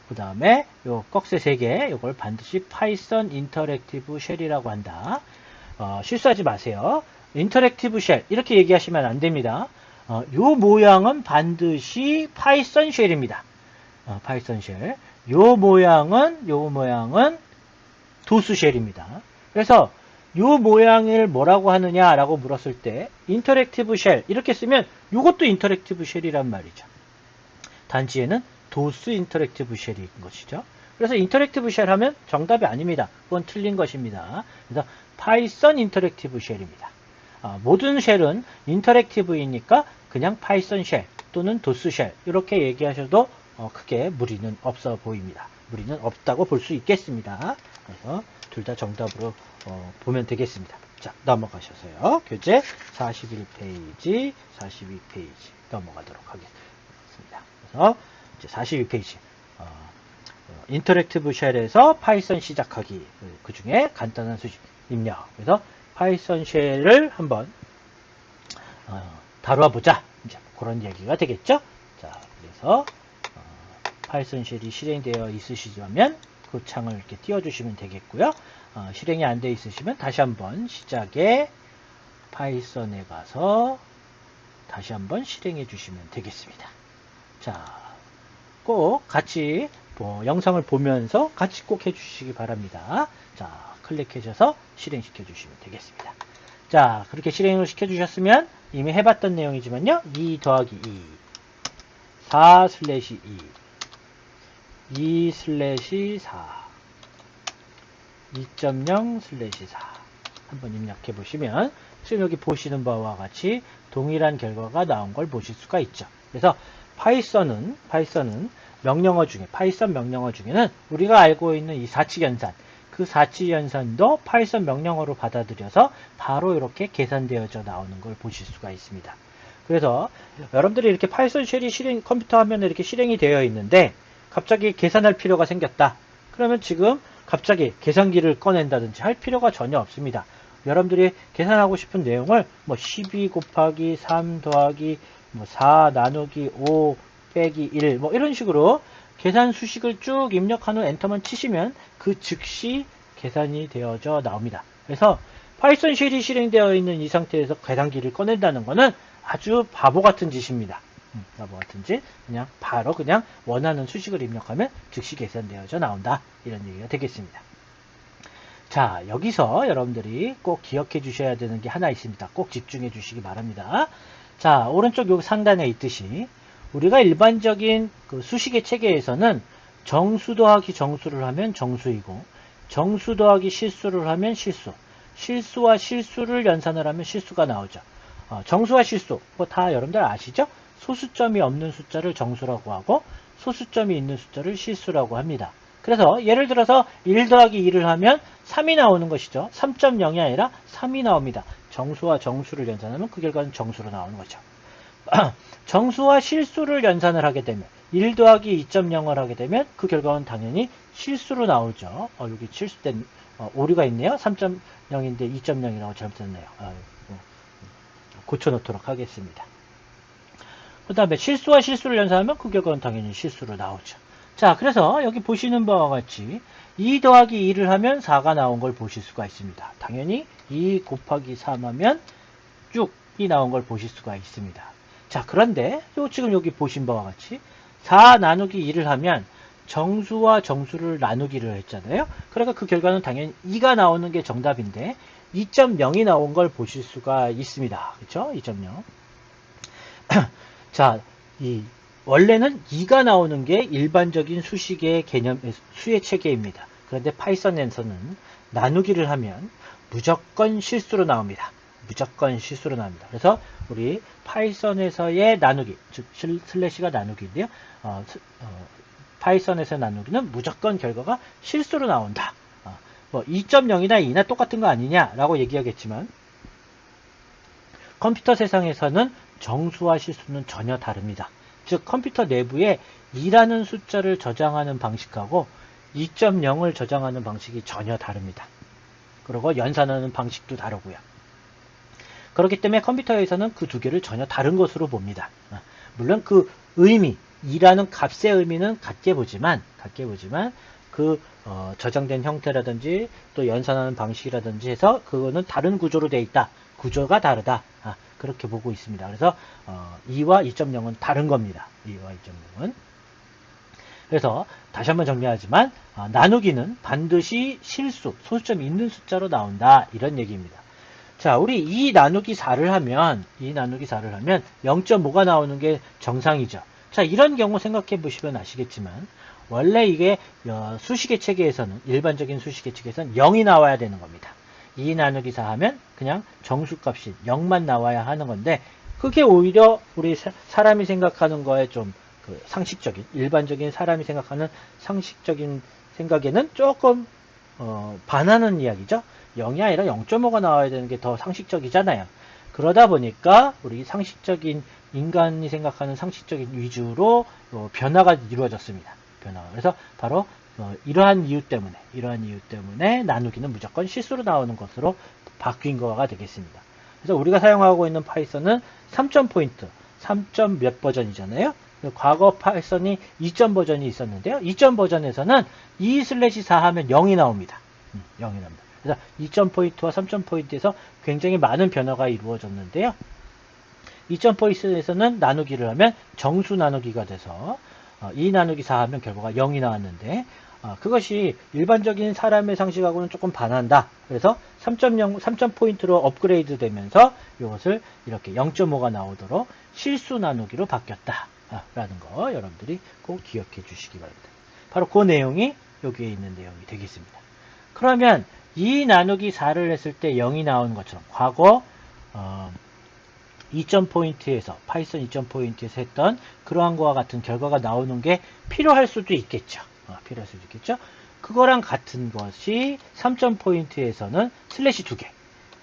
그 다음에 요 꺽쇠 3개 요걸 반드시 파이썬 인터랙티브 쉘이라고 한다. 실수하지 마세요. 인터랙티브 쉘 이렇게 얘기하시면 안 됩니다. 요 모양은 반드시 파이썬 쉘입니다. 파이썬 쉘. 요 모양은 도수 쉘입니다. 그래서 요 모양을 뭐라고 하느냐라고 물었을 때 인터랙티브 쉘 이렇게 쓰면 요것도 인터랙티브 쉘이란 말이죠. 단지에는 도스 인터랙티브 쉘인 것이죠. 그래서 인터랙티브 쉘 하면 정답이 아닙니다. 그건 틀린 것입니다. 그래서 파이썬 인터랙티브 쉘입니다. 모든 쉘은 인터랙티브이니까 그냥 파이썬 쉘 또는 도스 쉘 이렇게 얘기하셔도 크게 무리는 없어 보입니다. 무리는 없다고 볼 수 있겠습니다. 그래서 둘 다 정답으로 보면 되겠습니다. 자, 넘어가셔서요. 교재 41페이지, 42페이지 넘어가도록 하겠습니다. 그래서 이제 42페이지 인터랙티브 쉘에서 파이썬 시작하기 그 중에 간단한 수집 입력. 그래서 파이썬 쉘을 한번 다루어 보자. 이제 그런 얘기가 되겠죠. 자, 그래서 파이썬 쉘이 실행되어 있으시다면 그 창을 이렇게 띄워주시면 되겠고요. 실행이 안 되어 있으시면 다시 한번 시작에 파이썬에 가서 다시 한번 실행해 주시면 되겠습니다. 자, 꼭 같이 영상을 보면서 같이 꼭 해주시기 바랍니다. 자, 클릭하셔서 실행시켜 주시면 되겠습니다. 자, 그렇게 실행을 시켜 주셨으면 이미 해봤던 내용이지만요. 2 더하기 2 4 슬래시 2 2 슬래시 4 2.0 슬래시 4 한번 입력해 보시면 지금 여기 보시는 바와 같이 동일한 결과가 나온 걸 보실 수가 있죠. 그래서 파이썬은 명령어 중에, 파이썬 명령어 중에는 우리가 알고 있는 이 사칙 연산, 그 사칙 연산도 파이썬 명령어로 받아들여서 바로 이렇게 계산되어져 나오는 걸 보실 수가 있습니다. 그래서 여러분들이 이렇게 파이썬 쉘이 컴퓨터 화면에 이렇게 실행이 되어 있는데 갑자기 계산할 필요가 생겼다. 그러면 지금 갑자기 계산기를 꺼낸다든지 할 필요가 전혀 없습니다. 여러분들이 계산하고 싶은 내용을 뭐 12 곱하기 3 더하기 뭐 4 나누기 5 빼기 1 뭐 이런 식으로 계산 수식을 쭉 입력한 후 엔터만 치시면 그 즉시 계산이 되어져 나옵니다. 그래서 파이썬 쉘이 실행되어 있는 이 상태에서 계산기를 꺼낸다는 것은 아주 바보 같은 짓입니다. 바보 같은 짓. 그냥 바로 그냥 원하는 수식을 입력하면 즉시 계산되어져 나온다. 이런 얘기가 되겠습니다. 자, 여기서 여러분들이 꼭 기억해 주셔야 되는 게 하나 있습니다. 꼭 집중해 주시기 바랍니다. 자, 오른쪽 요 상단에 있듯이 우리가 일반적인 그 수식의 체계에서는 정수 더하기 정수를 하면 정수이고 정수 더하기 실수를 하면 실수, 실수와 실수를 연산을 하면 실수가 나오죠. 정수와 실수, 뭐 다 여러분들 아시죠? 소수점이 없는 숫자를 정수라고 하고 소수점이 있는 숫자를 실수라고 합니다. 그래서 예를 들어서 1 더하기 2를 하면 3이 나오는 것이죠. 3.0이 아니라 3이 나옵니다. 정수와 정수를 연산하면 그 결과는 정수로 나오는 거죠. 정수와 실수를 연산을 하게 되면 1 더하기 2.0을 하게 되면 그 결과는 당연히 실수로 나오죠. 여기 실수된 오류가 있네요. 3.0인데 2.0이라고 잘못했네요. 고쳐놓도록 하겠습니다. 그 다음에 실수와 실수를 연산하면 그 결과는 당연히 실수로 나오죠. 자, 그래서 여기 보시는 바와 같이 2 더하기 2를 하면 4가 나온 걸 보실 수가 있습니다. 당연히 2 곱하기 3 하면 6이 나온 걸 보실 수가 있습니다. 자, 그런데 지금 여기 보신 바와 같이 4 나누기 2를 하면 정수와 정수를 나누기를 했잖아요. 그러니까 그 결과는 당연히 2가 나오는 게 정답인데 2.0이 나온 걸 보실 수가 있습니다. 그렇죠? 2.0. 자, 원래는 2가 나오는 게 일반적인 수식의 개념, 수의 체계입니다. 그런데 파이썬에서는 나누기를 하면 무조건 실수로 나옵니다. 무조건 실수로 나옵니다. 그래서 우리 파이썬에서의 나누기, 즉 슬래시가 나누기인데요. 파이썬에서 나누기는 무조건 결과가 실수로 나온다. 뭐 2.0이나 2나 똑같은 거 아니냐라고 얘기하겠지만 컴퓨터 세상에서는 정수와 실수는 전혀 다릅니다. 즉 컴퓨터 내부에 2라는 숫자를 저장하는 방식하고 2.0을 저장하는 방식이 전혀 다릅니다. 그리고 연산하는 방식도 다르고요. 그렇기 때문에 컴퓨터에서는 그 두 개를 전혀 다른 것으로 봅니다. 물론 그 의미, 2라는 값의 의미는 같게 보지만 그 저장된 형태라든지 또 연산하는 방식이라든지 해서 그거는 다른 구조로 되어 있다. 구조가 다르다. 그렇게 보고 있습니다. 그래서 2와 2.0은 다른 겁니다. 2와 2.0은. 그래서 다시 한번 정리하지만 나누기는 반드시 실수, 소수점이 있는 숫자로 나온다. 이런 얘기입니다. 자, 우리 2 나누기 4를 하면 0.5가 나오는 게 정상이죠. 자, 이런 경우 생각해 보시면 아시겠지만 원래 이게 수식의 체계에서는 일반적인 수식의 체계에서는 0이 나와야 되는 겁니다. 2 나누기 4 하면 그냥 정수값이 0만 나와야 하는 건데 그게 오히려 우리 사람이 생각하는 거에 좀 그 상식적인 일반적인 사람이 생각하는 상식적인 생각에는 조금 반하는 이야기죠. 0이 아니라 0.5가 나와야 되는 게 더 상식적이잖아요. 그러다 보니까 우리 상식적인 인간이 생각하는 상식적인 위주로 변화가 이루어졌습니다. 변화가. 그래서 바로 이러한 이유 때문에 나누기는 무조건 실수로 나오는 것으로 바뀐 거가 되겠습니다. 그래서 우리가 사용하고 있는 파이썬은 3점 포인트, 3점 몇 버전이잖아요. 과거 파이썬이 2점 버전이 있었는데요. 2점 버전에서는 2/4 하면 0이 나옵니다. 0이 나옵니다. 그래서 2점 포인트와 3점 포인트에서 굉장히 많은 변화가 이루어졌는데요. 2점 포인트에서는 나누기를 하면 정수 나누기가 돼서 2 나누기 4 하면 결과가 0이 나왔는데 그것이 일반적인 사람의 상식하고는 조금 반한다. 그래서 3점 포인트로 업그레이드 되면서 이것을 이렇게 0.5가 나오도록 실수 나누기로 바뀌었다. 라는 거 여러분들이 꼭 기억해 주시기 바랍니다. 바로 그 내용이 여기에 있는 내용이 되겠습니다. 그러면 2 나누기 4를 했을 때 0이 나오는 것처럼 과거 2점 포인트에서 파이썬 2점 포인트에서 했던 그러한 거와 같은 결과가 나오는 게 필요할 수도 있겠죠. 필요할 수도 있겠죠. 그거랑 같은 것이 3점 포인트에서는 슬래시 2개,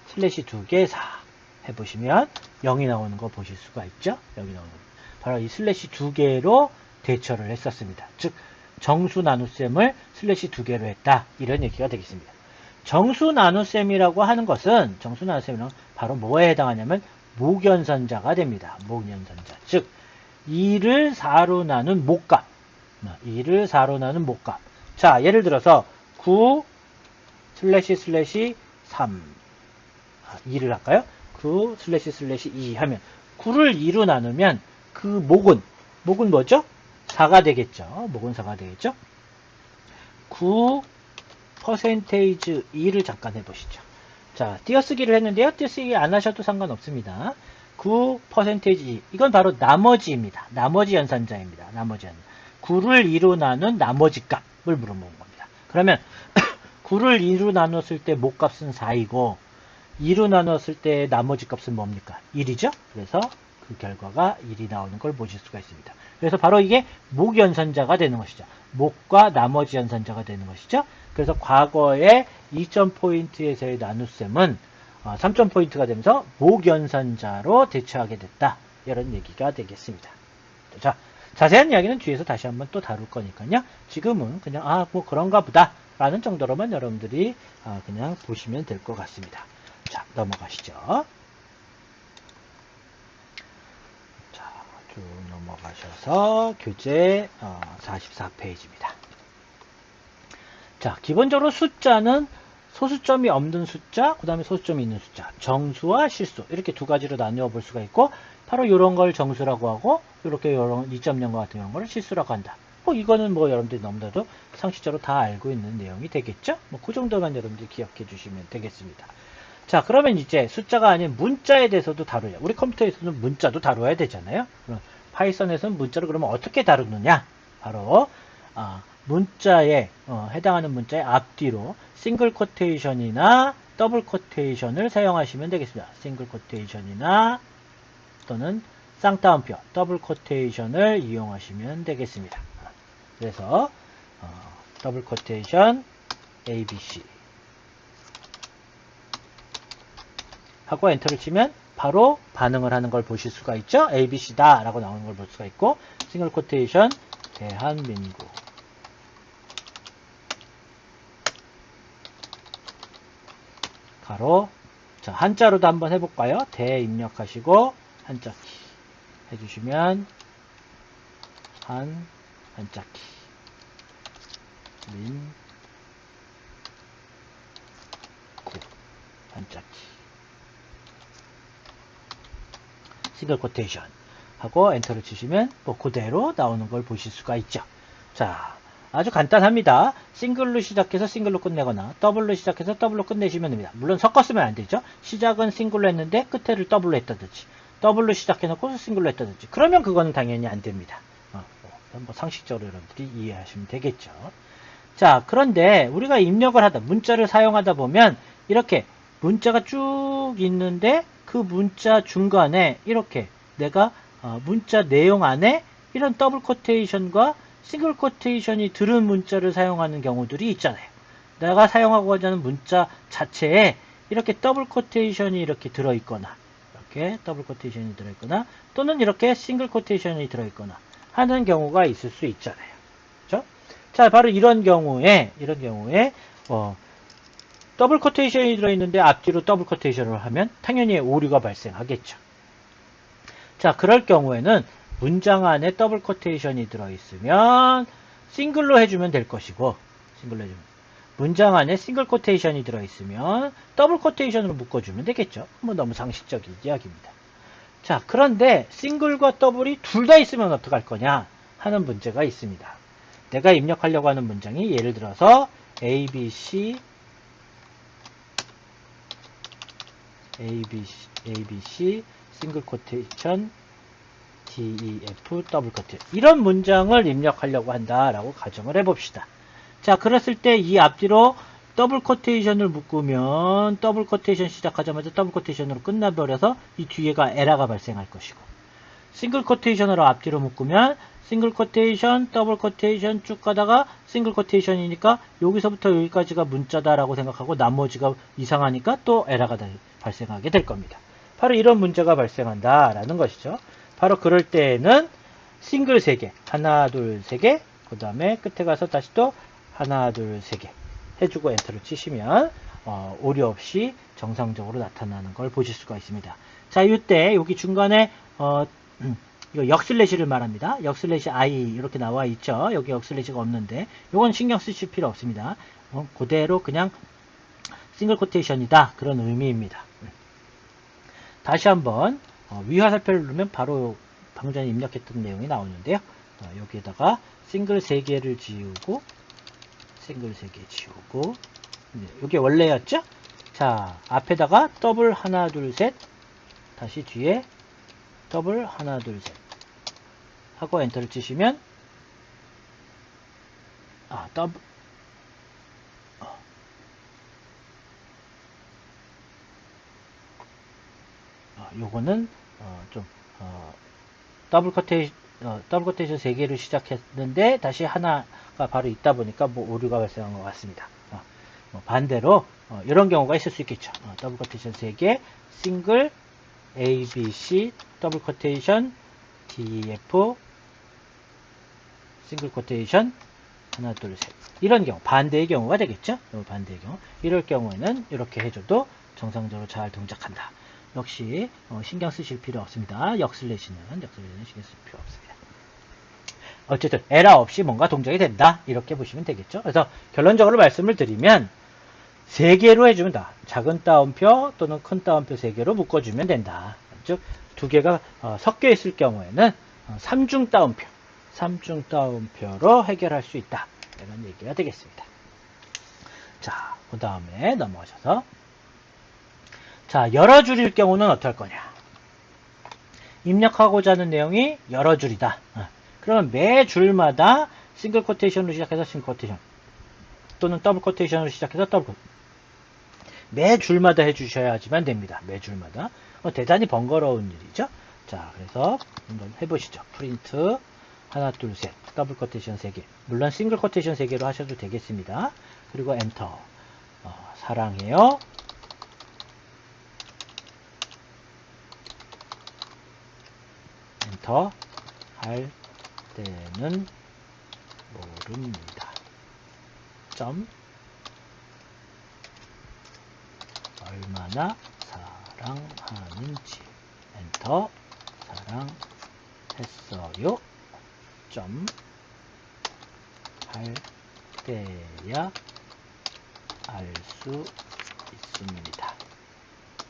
슬래시 2개 4 해보시면 0이 나오는 거 보실 수가 있죠. 여기 나오는 거. 바로 이 슬래시 2개로 대처를 했었습니다. 즉 정수 나눗셈을 슬래시 2개로 했다. 이런 얘기가 되겠습니다. 정수 나눗셈이라고 하는 것은 정수 나눗셈은 바로 뭐에 해당하냐면 목연선자가 됩니다. 목연선자. 즉 2를 4로 나눈 목값. 2를 4로 나눈 목값. 자, 예를 들어서 9 슬래시 슬래시 3 2를 할까요? 9 슬래시 슬래시 2 하면 9를 2로 나누면 그 목은 뭐죠? 4가 되겠죠. 목은 4가 되겠죠. 9 퍼센테이지 2를 잠깐 해보시죠. 자, 띄어쓰기를 했는데요. 띄어쓰기 안 하셔도 상관없습니다. 9 퍼센테이지 2. 이건 바로 나머지입니다. 나머지 연산자입니다. 나머지 연산. 9를 2로 나눈 나머지 값을 물어보는 겁니다. 그러면 9를 2로 나눴을 때 목값은 4이고 2로 나눴을 때 나머지 값은 뭡니까? 1이죠? 그래서 그 결과가 1이 나오는 걸 보실 수가 있습니다. 그래서 바로 이게 목연산자가 되는 것이죠. 목과 나머지 연산자가 되는 것이죠. 그래서 과거에 2점 포인트에서의 나눗셈은 3점 포인트가 되면서 목연산자로 대처하게 됐다. 이런 얘기가 되겠습니다. 자, 자세한 이야기는 뒤에서 다시 한번 또 다룰 거니까요. 지금은 그냥 뭐 그런가 보다 라는 정도로만 여러분들이 그냥 보시면 될 것 같습니다. 자, 넘어가시죠. 자, 쭉 넘어가셔서 교재 44페이지입니다. 자, 기본적으로 숫자는 소수점이 없는 숫자, 그 다음에 소수점이 있는 숫자, 정수와 실수 이렇게 두 가지로 나누어 볼 수가 있고 바로 이런 걸 정수라고 하고 이렇게 이런 2.0과 같은 이런 걸 실수라고 한다. 뭐 이거는 뭐 여러분들이 너무나도 상식적으로 다 알고 있는 내용이 되겠죠? 뭐 그 정도만 여러분들이 기억해 주시면 되겠습니다. 자, 그러면 이제 숫자가 아닌 문자에 대해서도 다루요. 우리 컴퓨터에서는 문자도 다루어야 되잖아요. 그럼 파이썬에서는 문자를 그러면 어떻게 다루느냐? 바로 문자에 해당하는 문자의 앞뒤로 싱글 코테이션이나 더블 코테이션을 사용하시면 되겠습니다. 싱글 코테이션이나 또는 쌍따옴표 더블 코테이션을 이용하시면 되겠습니다. 그래서 더블 코테이션 ABC 하고 엔터를 치면 바로 반응을 하는 걸 보실 수가 있죠. ABC다 라고 나오는 걸 볼 수가 있고 싱글 코테이션 대한민국 가로 자 한자로도 한번 해볼까요? 대 입력하시고 한자키 해주시면 한자키 민구 한자키 싱글 코테이션 하고 엔터를 치시면 뭐 그대로 나오는 걸 보실 수가 있죠. 자, 아주 간단합니다. 싱글로 시작해서 싱글로 끝내거나 더블로 시작해서 더블로 끝내시면 됩니다. 물론 섞었으면 안 되죠. 시작은 싱글로 했는데 끝에를 더블로 했다든지 더블로 시작해놓고 싱글로 했다든지 그러면 그거는 당연히 안 됩니다. 뭐 상식적으로 여러분들이 이해하시면 되겠죠. 자, 그런데 우리가 입력을 하다 문자를 사용하다 보면 이렇게 문자가 쭉 있는데 그 문자 중간에 이렇게 내가 문자 내용 안에 이런 더블 코테이션과 싱글 코테이션이 들은 문자를 사용하는 경우들이 있잖아요. 내가 사용하고자 하는 문자 자체에 이렇게 더블 코테이션이 이렇게 들어있거나 이렇게 더블 코테이션이 들어있거나 또는 이렇게 싱글 코테이션이 들어있거나 하는 경우가 있을 수 있잖아요. 그렇죠? 자, 바로 이런 경우에 더블 코테이션이 들어있는데 앞뒤로 더블 코테이션을 하면 당연히 오류가 발생하겠죠. 자, 그럴 경우에는 문장 안에 더블 코테이션이 들어있으면 싱글로 해주면 될 것이고 문장 안에 싱글 코테이션이 들어있으면 더블 코테이션으로 묶어주면 되겠죠. 뭐 너무 상식적인 이야기입니다. 자, 그런데 싱글과 더블이 둘 다 있으면 어떡할 거냐 하는 문제가 있습니다. 내가 입력하려고 하는 문장이 예를 들어서 ABC 싱글 코테이션 DEF 더블 코테이션 이런 문장을 입력하려고 한다라고 가정을 해봅시다. 자, 그랬을 때 이 앞뒤로 더블 코테이션을 묶으면 더블 코테이션 시작하자마자 더블 코테이션으로 끝나버려서 이 뒤에가 에러가 발생할 것이고, 싱글 코테이션으로 앞뒤로 묶으면 싱글 코테이션, 더블 코테이션 쭉 가다가 싱글 코테이션이니까 여기서부터 여기까지가 문자다라고 생각하고 나머지가 이상하니까 또 에러가 발생하게 될 겁니다. 바로 이런 문제가 발생한다라는 것이죠. 바로 그럴 때에는 싱글 3개, 하나, 둘, 3개, 그 다음에 끝에 가서 다시 또 하나, 둘, 3개 해주고 엔터를 치시면 오류 없이 정상적으로 나타나는 걸 보실 수가 있습니다. 자, 이때 여기 중간에 이거 역슬래시를 말합니다. 역슬래시 I 이렇게 나와 있죠. 여기 역슬래시가 없는데 이건 신경 쓰실 필요 없습니다. 그대로 그냥 싱글 코테이션이다 그런 의미입니다. 다시 한번 위화살표를 누르면 바로 방금 전에 입력했던 내용이 나오는데요. 여기에다가 싱글 3개를 지우고 싱글 3개 지우고 이게 원래였죠? 자, 앞에다가 더블 하나 둘 셋 다시 뒤에 더블 하나 둘 셋 하고 엔터를 치시면 더블 요거는 더블 코테이션 더블 코테이션 3개를 시작했는데 다시 하나가 바로 있다 보니까 뭐 오류가 발생한 것 같습니다. 반대로 이런 경우가 있을 수 있겠죠. 더블 코테이션 3개 싱글 A, B, C 더블 코테이션 DF 싱글 코테이션 하나 둘 셋 이런 경우 반대의 경우가 되겠죠. 반대의 경우 이럴 경우에는 이렇게 해줘도 정상적으로 잘 동작한다. 역시 신경 쓰실 필요 없습니다. 역슬래시는 신경 쓸 필요 없습니다. 어쨌든 에러 없이 뭔가 동작이 된다 이렇게 보시면 되겠죠. 그래서 결론적으로 말씀을 드리면 3개로 해주면 다 작은 따옴표 또는 큰 따옴표 3개로 묶어주면 된다. 즉 2개가 섞여 있을 경우에는 3중 따옴표로 해결할 수 있다 이런 얘기가 되겠습니다. 자, 그 다음에 넘어가셔서 자, 여러 줄일 경우는 어떨 거냐. 입력하고자 하는 내용이 여러 줄이다. 그러면 매 줄마다 싱글 코테이션으로 시작해서 싱글 코테이션 또는 더블 코테이션으로 시작해서 더블 코테이션 매 줄마다 해주셔야지만 됩니다. 매 줄마다. 대단히 번거로운 일이죠. 자, 그래서 한번 해보시죠. 프린트 하나 둘 셋 더블 코테이션 3개 물론 싱글 코테이션 3개로 하셔도 되겠습니다. 그리고 엔터 사랑해요. 엔터 할 때는 모릅니다. 점 얼마나 사랑하는지 엔터 사랑했어요. 점 할 때야 알 수 있습니다.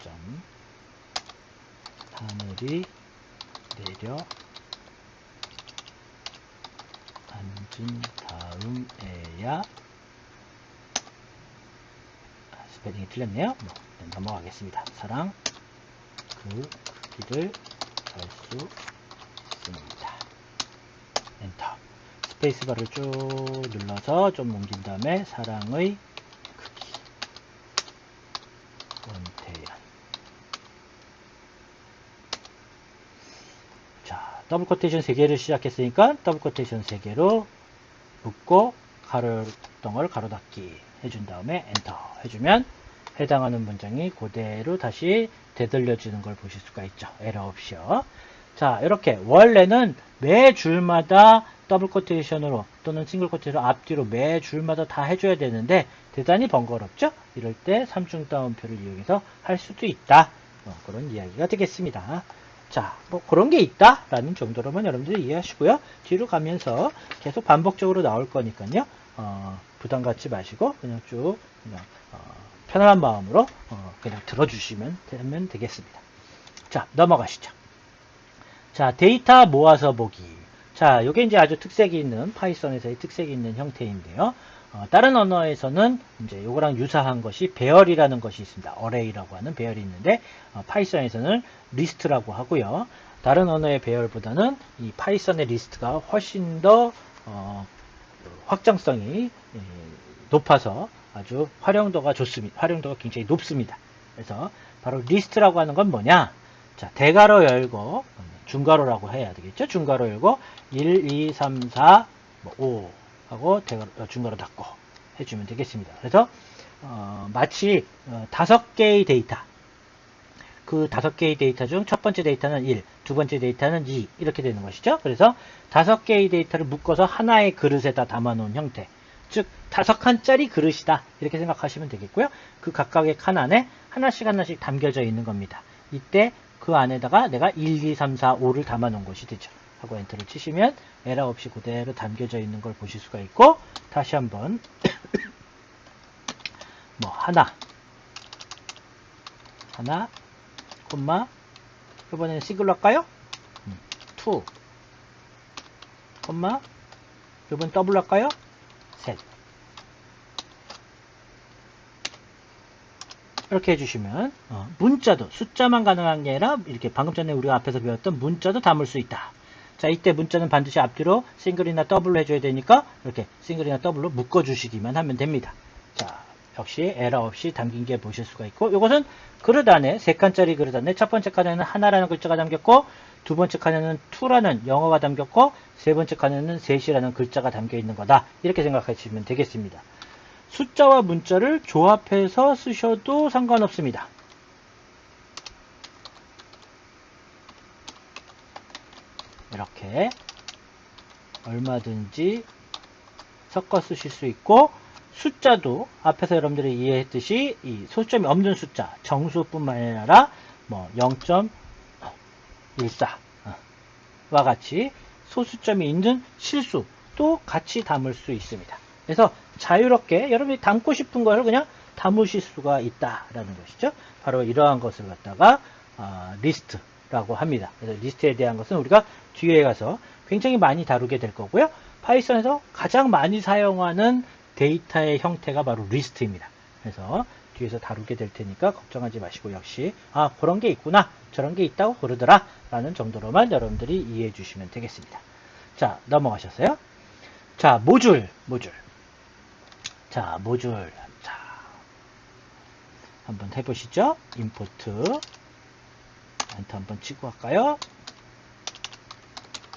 점 하늘이 내려 앉은 다음에야 스펠링이 틀렸네요. 넘어가겠습니다. 사랑 그 크기를 알 수 있습니다. 엔터 스페이스바를 쭉 눌러서 좀 옮긴 다음에 사랑의 크기 원태연 자, 더블 코테이션 3개를 시작했으니까 더블 코테이션 3개로 묶고 가로덩어를 가로 닫기 해준 다음에 엔터 해주면 해당하는 문장이 그대로 다시 되돌려지는 걸 보실 수가 있죠. 에러 없이요. 자, 이렇게 원래는 매 줄마다 더블 코테이션으로 또는 싱글 코테이션으로 앞뒤로 매 줄마다 다 해줘야 되는데 대단히 번거롭죠. 이럴 때 3중 따옴표를 이용해서 할 수도 있다. 그런 이야기가 되겠습니다. 자, 뭐 그런 게 있다 라는 정도로만 여러분들이 이해하시고요. 뒤로 가면서 계속 반복적으로 나올 거니까요. 부담 갖지 마시고 그냥 쭉 그냥 편안한 마음으로 그냥 들어주시면 되겠습니다. 자, 넘어가시죠. 자, 데이터 모아서 보기. 자, 요게 이제 아주 특색이 있는 파이썬에서의 특색이 있는 형태인데요. 다른 언어에서는 이제 요거랑 유사한 것이 배열이라는 것이 있습니다. 어레이라고 하는 배열이 있는데 파이썬에서는 리스트라고 하고요. 다른 언어의 배열보다는 이 파이썬의 리스트가 훨씬 더 확장성이 높아서 아주 활용도가 좋습니다. 활용도가 굉장히 높습니다. 그래서 바로 리스트라고 하는 건 뭐냐? 자, 대괄호 열고 중괄호라고 해야 되겠죠? 중괄호 열고 1, 2, 3, 4, 5 하고 대괄호, 중괄호 닫고 해주면 되겠습니다. 그래서 마치 5개의 데이터, 그 5개의 데이터 중 첫 번째 데이터는 1, 두 번째 데이터는 2 이렇게 되는 것이죠. 그래서 5개의 데이터를 묶어서 하나의 그릇에다 담아놓은 형태, 즉 5칸짜리 그릇이다 이렇게 생각하시면 되겠고요. 그 각각의 칸 안에 하나씩 담겨져 있는 겁니다. 이때 그 안에다가 내가 1, 2, 3, 4, 5를 담아놓은 것이 되죠. 하고 엔터를 치시면 에러 없이 그대로 담겨져 있는 걸 보실 수가 있고, 다시 한번 뭐 하나, 콤마, 이번에는 싱글로 할까요? 2, 콤마, 이번 더블로 할까요? 셋. 이렇게 해주시면 문자도 숫자만 가능한 게 아니라 이렇게 방금 전에 우리가 앞에서 배웠던 문자도 담을 수 있다. 자, 이때 문자는 반드시 앞뒤로 싱글이나 더블로 해줘야 되니까 이렇게 싱글이나 더블로 묶어주시기만 하면 됩니다. 자, 역시 에러 없이 담긴 게 보실 수가 있고, 이것은 그릇 안에 3칸짜리 그릇 안에 첫 번째 칸에는 하나라는 글자가 담겼고, 두 번째 칸에는 2라는 영어가 담겼고, 세 번째 칸에는 3이라는 글자가 담겨 있는 거다. 이렇게 생각하시면 되겠습니다. 숫자와 문자를 조합해서 쓰셔도 상관없습니다. 이렇게 얼마든지 섞어 쓰실 수 있고, 숫자도 앞에서 여러분들이 이해했듯이 이 소수점이 없는 숫자, 정수뿐만 아니라 뭐 0.14와 같이 소수점이 있는 실수도 같이 담을 수 있습니다. 그래서 자유롭게 여러분이 담고 싶은 걸 그냥 담으실 수가 있다라는 것이죠. 바로 이러한 것을 갖다가 리스트라고 합니다. 그래서 리스트에 대한 것은 우리가 뒤에 가서 굉장히 많이 다루게 될 거고요. 파이썬에서 가장 많이 사용하는 데이터의 형태가 바로 리스트입니다. 그래서 뒤에서 다루게 될 테니까 걱정하지 마시고, 역시 그런 게 있구나, 저런 게 있다고 그러더라 라는 정도로만 여러분들이 이해해 주시면 되겠습니다. 자, 넘어가셨어요? 자, 모듈. 자, 모듈. 자, 한번 해보시죠. 임포트. 엔터 한번 치고 할까요?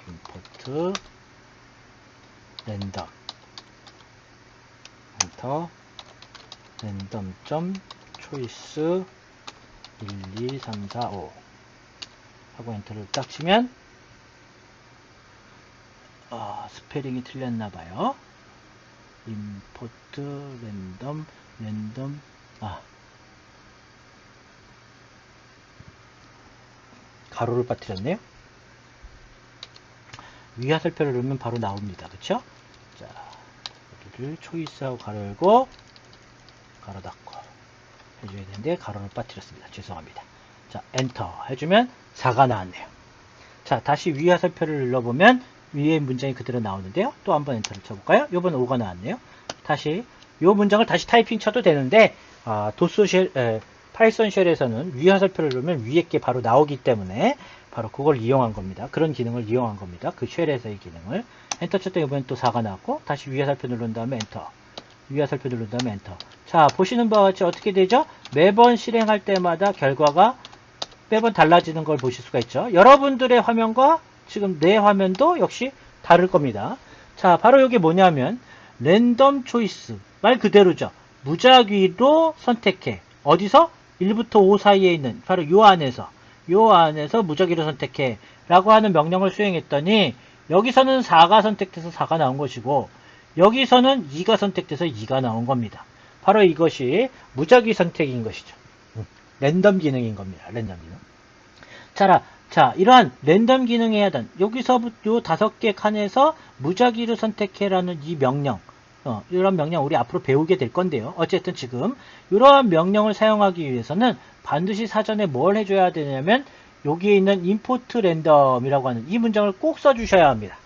임포트. 랜덤. 엔터. 랜덤 점 초이스 1, 2, 3, 4, 5 하고 엔터를 딱 치면 스페링이 틀렸나봐요. 임포트 랜덤 가로를 빠뜨렸네요. 위화살표를 누르면 바로 나옵니다. 그쵸? 자, 여기를 초이스하고 가로 열고 가로 닫고 해줘야 되는데 가로를 빠뜨렸습니다. 죄송합니다. 자, 엔터 해주면 4가 나왔네요. 자, 다시 위화살표를 눌러보면 위에 문장이 그대로 나오는데요. 또 한번 엔터를 쳐볼까요? 요번 5가 나왔네요. 다시 요 문장을 다시 타이핑 쳐도 되는데 파이썬 쉘에서는 위화살표를 누르면 위에 게 바로 나오기 때문에 바로 그걸 이용한 겁니다. 그런 기능을 이용한 겁니다. 그 쉘에서의 기능을. 엔터 쳤더니 이번엔 또 4가 나왔고, 다시 위화살표 누른 다음에 엔터, 위화살표 누른 다음에 엔터. 자, 보시는 바와 같이 어떻게 되죠? 매번 실행할 때마다 결과가 매번 달라지는 걸 보실 수가 있죠. 여러분들의 화면과 지금 내 화면도 역시 다를 겁니다. 자, 바로 이게 뭐냐면 랜덤 초이스, 말 그대로죠. 무작위로 선택해. 어디서? 1부터 5 사이에 있는 바로 요 안에서 무작위로 선택해 라고 하는 명령을 수행했더니, 여기서는 4가 선택돼서 4가 나온 것이고, 여기서는 2가 선택돼서 2가 나온 겁니다. 바로 이것이 무작위 선택인 것이죠. 랜덤 기능인 겁니다. 랜덤 기능. 자, 이러한 랜덤 기능에 하던 여기서부터 요 5개 칸에서 무작위로 선택해라는 이 명령, 이런 명령 우리 앞으로 배우게 될 건데요. 어쨌든 지금 이러한 명령을 사용하기 위해서는 반드시 사전에 뭘 해줘야 되냐면 여기에 있는 import random이라고 하는 이 문장을 꼭 써주셔야 합니다.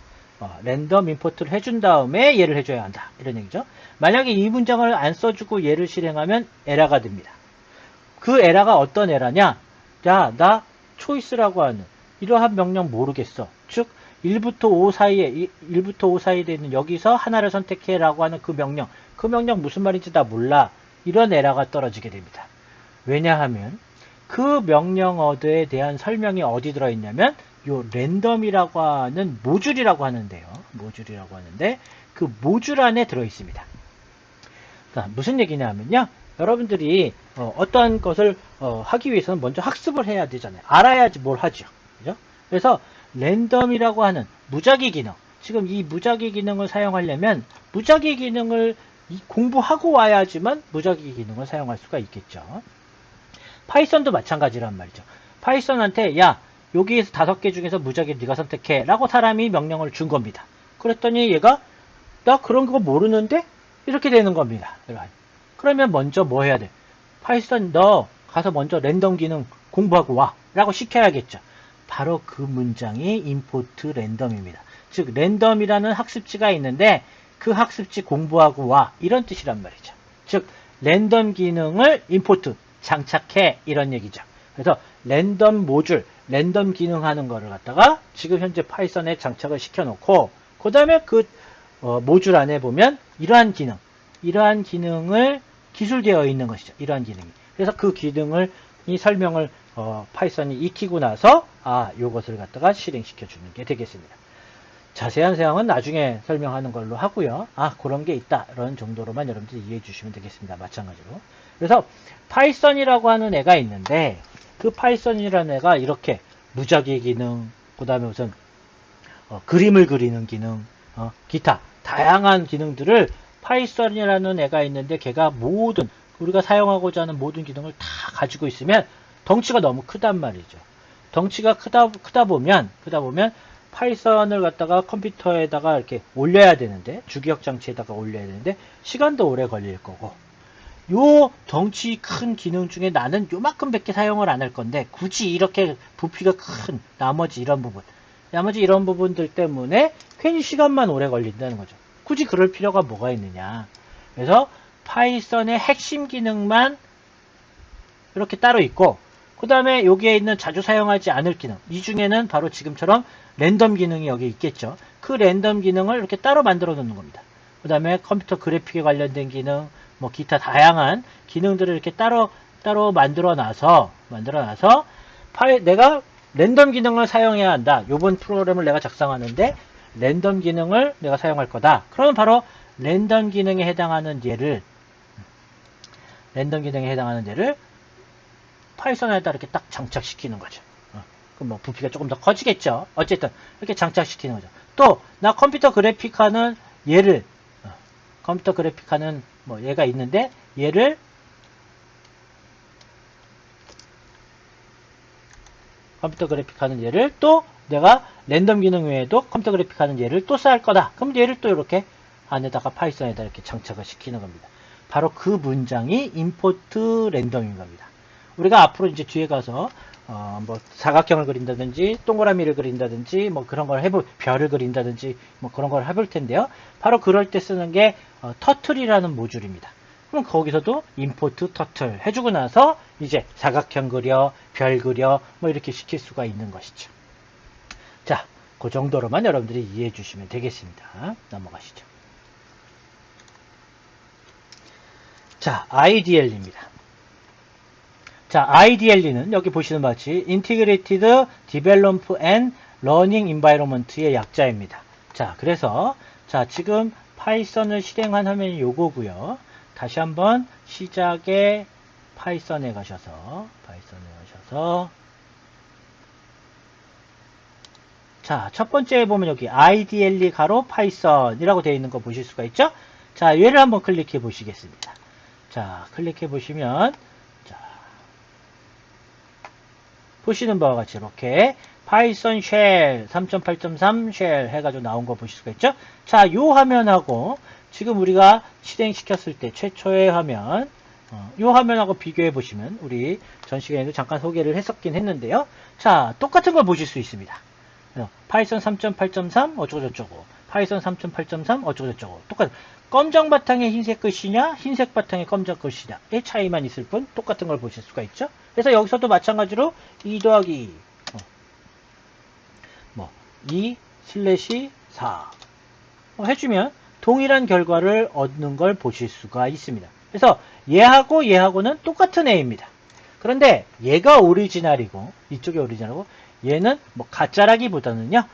랜덤 임포트를 해준 다음에 얘를 해줘야 한다, 이런 얘기죠. 만약에 이 문장을 안 써주고 얘를 실행하면 에러가 됩니다. 그 에러가 어떤 에러냐? 야, 나 초이스라고 하는 이러한 명령 모르겠어. 즉 1부터 5 사이에 되어 있는 여기서 하나를 선택해 라고 하는 그 명령, 그 명령 무슨 말인지 나 몰라. 이런 에러가 떨어지게 됩니다. 왜냐하면 그 명령 어드에 대한 설명이 어디 들어있냐면 요 랜덤이라고 하는 모듈이라고 하는데요. 모듈이라고 하는데 그 모듈 안에 들어있습니다. 자, 무슨 얘기냐면요. 여러분들이 어떠한 것을 하기 위해서는 먼저 학습을 해야 되잖아요. 알아야지 뭘 하죠. 그죠? 그래서 랜덤이라고 하는 무작위 기능, 지금 이 무작위 기능을 사용하려면 무작위 기능을 공부하고 와야지만 무작위 기능을 사용할 수가 있겠죠. 파이썬도 마찬가지란 말이죠. 파이썬한테 야 여기에서 5개 중에서 무작위 네가 선택해 라고 사람이 명령을 준 겁니다. 그랬더니 얘가 나 그런 거 모르는데? 이렇게 되는 겁니다. 그러면 먼저 뭐 해야 돼? 파이썬 너 가서 먼저 랜덤 기능 공부하고 와 라고 시켜야겠죠. 바로 그 문장이 임포트 랜덤입니다. 즉 랜덤이라는 학습지가 있는데 그 학습지 공부하고 와 이런 뜻이란 말이죠. 즉 랜덤 기능을 임포트 장착해 이런 얘기죠. 그래서 랜덤 모듈 랜덤 기능 하는 거를 갖다가 지금 현재 파이썬에 장착을 시켜 놓고 그 다음에 그 모듈 안에 보면 이러한 기능을 기술되어 있는 것이죠. 이러한 기능이. 그래서 그 기능을 이 설명을 파이썬이 익히고 나서 요것을 갖다가 실행시켜 주는 게 되겠습니다. 자세한 사항은 나중에 설명하는 걸로 하고요. 그런 게 있다. 이런 정도로만 여러분들이 이해해 주시면 되겠습니다. 마찬가지로. 그래서 파이썬이라고 하는 애가 있는데 그 파이썬이라는 애가 이렇게 무작위 기능, 그 다음에 우선 그림을 그리는 기능, 기타 다양한 기능들을 파이썬이라는 애가 있는데 걔가 모든 우리가 사용하고자 하는 모든 기능을 다 가지고 있으면 덩치가 너무 크단 말이죠. 덩치가 크다 보면 파이썬을 갖다가 컴퓨터에다가 이렇게 올려야 되는데 주기억 장치에다가 올려야 되는데 시간도 오래 걸릴 거고 요 덩치 큰 기능 중에 나는 요만큼밖에 사용을 안 할 건데 굳이 이렇게 부피가 큰 나머지 이런 부분들 때문에 괜히 시간만 오래 걸린다는 거죠. 굳이 그럴 필요가 뭐가 있느냐. 그래서 파이썬의 핵심 기능만 이렇게 따로 있고 그 다음에 여기에 있는 자주 사용하지 않을 기능 이 중에는 바로 지금처럼 랜덤 기능이 여기 있겠죠. 그 랜덤 기능을 이렇게 따로 만들어 놓는 겁니다. 그 다음에 컴퓨터 그래픽에 관련된 기능 뭐 기타 다양한 기능들을 이렇게 따로 만들어 놔서 내가 랜덤 기능을 사용해야 한다. 요번 프로그램을 내가 작성하는데 랜덤 기능을 내가 사용할 거다. 그러면 바로 랜덤 기능에 해당하는 예를 파이썬에다 이렇게 딱 장착시키는 거죠. 그럼 뭐 부피가 조금 더 커지겠죠. 어쨌든 이렇게 장착시키는 거죠. 또 나 컴퓨터 그래픽하는 얘를 컴퓨터 그래픽하는 뭐 얘가 있는데 얘를 컴퓨터 그래픽하는 얘를 또 내가 랜덤 기능 외에도 컴퓨터 그래픽하는 얘를 또 쌓을 거다. 그럼 얘를 또 이렇게 안에다가 파이썬에다 이렇게 장착을 시키는 겁니다. 바로 그 문장이 임포트 랜덤인 겁니다. 우리가 앞으로 이제 뒤에 가서 뭐 사각형을 그린다든지 동그라미를 그린다든지 뭐 그런 걸 별을 그린다든지 뭐 그런 걸 해볼 텐데요. 바로 그럴 때 쓰는 게 터틀이라는 모듈입니다. 그럼 거기서도 임포트 터틀 해주고 나서 이제 사각형 그려, 별 그려 뭐 이렇게 시킬 수가 있는 것이죠. 자, 그 정도로만 여러분들이 이해해 주시면 되겠습니다. 넘어가시죠. 자, IDLE입니다. 자, IDLE는 여기 보시는 바와 같이 Integrated Develop and Learning Environment의 약자입니다. 자, 그래서 자 지금 파이썬을 실행한 화면이 요거고요. 다시 한번 시작에 파이썬에 가셔서 자, 첫 번째에 보면 여기 IDLE 가로 파이썬이라고 되어 있는 거 보실 수가 있죠? 자, 얘를 한번 클릭해 보시겠습니다. 자, 클릭해 보시면 자, 보시는 바와 같이 이렇게 파이썬 쉘 3.8.3 쉘 해가지고 나온 거 보실 수가 있죠? 자, 요 화면하고 지금 우리가 실행시켰을 때 최초의 화면 요 화면하고 비교해 보시면 우리 전 시간에도 잠깐 소개를 했었긴 했는데요. 자, 똑같은 걸 보실 수 있습니다. 파이썬 3.8.3 어쩌고저쩌고 파이썬 3.8.3 어쩌고저쩌고 똑같은 검정 바탕에 흰색 글씨냐 흰색 바탕에 검정 글씨냐의 차이만 있을 뿐 똑같은 걸 보실 수가 있죠. 그래서 여기서도 마찬가지로 2 더하기 2/4 해주면 동일한 결과를 얻는 걸 보실 수가 있습니다. 그래서 얘하고 얘하고는 똑같은 A입니다. 그런데 얘가 오리지널이고 이쪽이 오리지널이고 얘는 뭐 가짜라기보다는요.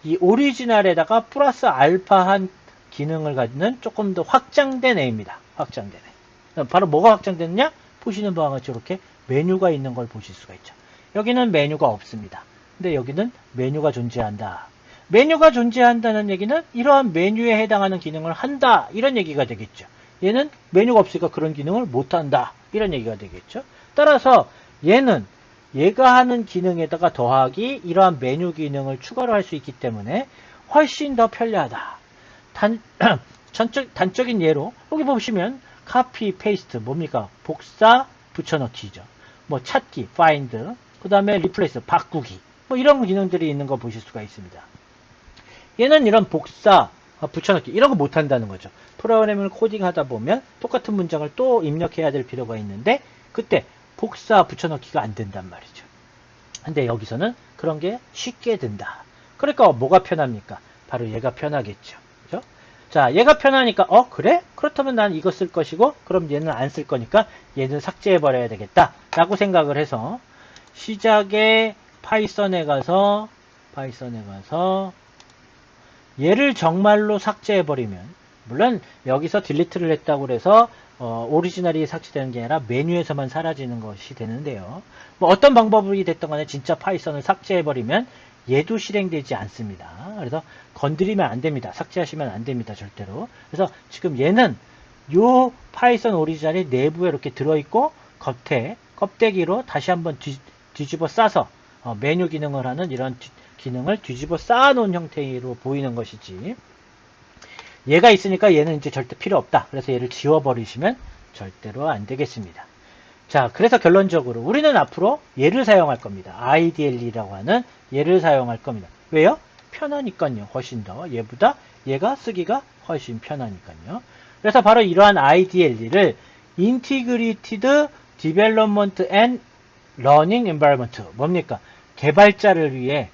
이 오리지널에다가 플러스 알파한 기능을 갖는 조금 더 확장된 A입니다. 확장된 A. 바로 뭐가 확장됐느냐? 보시는 바와 같이 이렇게 메뉴가 있는 걸 보실 수가 있죠. 여기는 메뉴가 없습니다. 근데 여기는 메뉴가 존재한다. 메뉴가 존재한다는 얘기는 이러한 메뉴에 해당하는 기능을 한다. 이런 얘기가 되겠죠. 얘는 메뉴가 없으니까 그런 기능을 못한다. 이런 얘기가 되겠죠. 따라서 얘는 얘가 하는 기능에다가 더하기 이러한 메뉴 기능을 추가로 할 수 있기 때문에 훨씬 더 편리하다. 단적인 예로 여기 보시면 카피, 페이스트 뭡니까? 복사, 붙여넣기죠. 뭐 찾기, find, 그 다음에 replace, 바꾸기 뭐 이런 기능들이 있는 거 보실 수가 있습니다. 얘는 이런 복사, 붙여넣기 이런 거 못한다는 거죠. 프로그램을 코딩하다 보면 똑같은 문장을 또 입력해야 될 필요가 있는데 그때 복사, 붙여넣기가 안 된단 말이죠. 근데 여기서는 그런 게 쉽게 된다. 그러니까 뭐가 편합니까? 바로 얘가 편하겠죠. 그죠? 자, 얘가 편하니까 그래? 그렇다면 난 이거 쓸 것이고 그럼 얘는 안 쓸 거니까 얘는 삭제해 버려야 되겠다 라고 생각을 해서 시작에 파이썬에 가서 얘를 정말로 삭제해 버리면 물론 여기서 딜리트를 했다고 해서 오리지널이 삭제되는 게 아니라 메뉴에서만 사라지는 것이 되는데요. 뭐 어떤 방법이 됐던 간에 진짜 파이썬을 삭제해 버리면 얘도 실행되지 않습니다. 그래서 건드리면 안 됩니다. 삭제하시면 안 됩니다. 절대로. 그래서 지금 얘는 요 파이썬 오리지널이 내부에 이렇게 들어있고 겉에 껍데기로 다시 한번 뒤집어 싸서 메뉴 기능을 하는 이런 기능을 뒤집어 쌓아놓은 형태로 보이는 것이지 얘가 있으니까 얘는 이제 절대 필요 없다. 그래서 얘를 지워버리시면 절대로 안 되겠습니다. 자, 그래서 결론적으로 우리는 앞으로 얘를 사용할 겁니다. IDLE라고 하는 얘를 사용할 겁니다. 왜요? 편하니까요. 훨씬 더 얘보다 얘가 쓰기가 훨씬 편하니까요. 그래서 바로 이러한 IDLE를 Integrated Development and Learning Environment 뭡니까? 개발자를 위해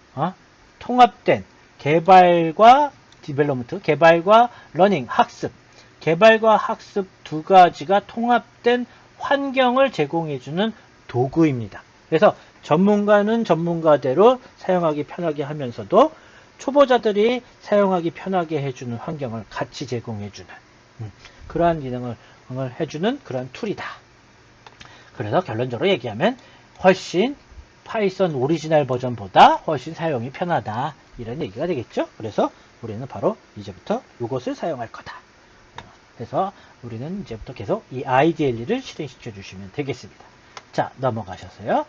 통합된 개발과 디벨로먼트, 개발과 러닝, 학습, 개발과 학습 두 가지가 통합된 환경을 제공해주는 도구입니다. 그래서 전문가는 전문가대로 사용하기 편하게 하면서도 초보자들이 사용하기 편하게 해주는 환경을 같이 제공해주는 그러한 기능을 해주는 그런 툴이다. 그래서 결론적으로 얘기하면 훨씬 파이썬 오리지널 버전보다 훨씬 사용이 편하다. 이런 얘기가 되겠죠. 그래서 우리는 바로 이제부터 이것을 사용할 거다. 그래서 우리는 이제부터 계속 이 IDLE를 실행시켜 주시면 되겠습니다. 자, 넘어가셔서요.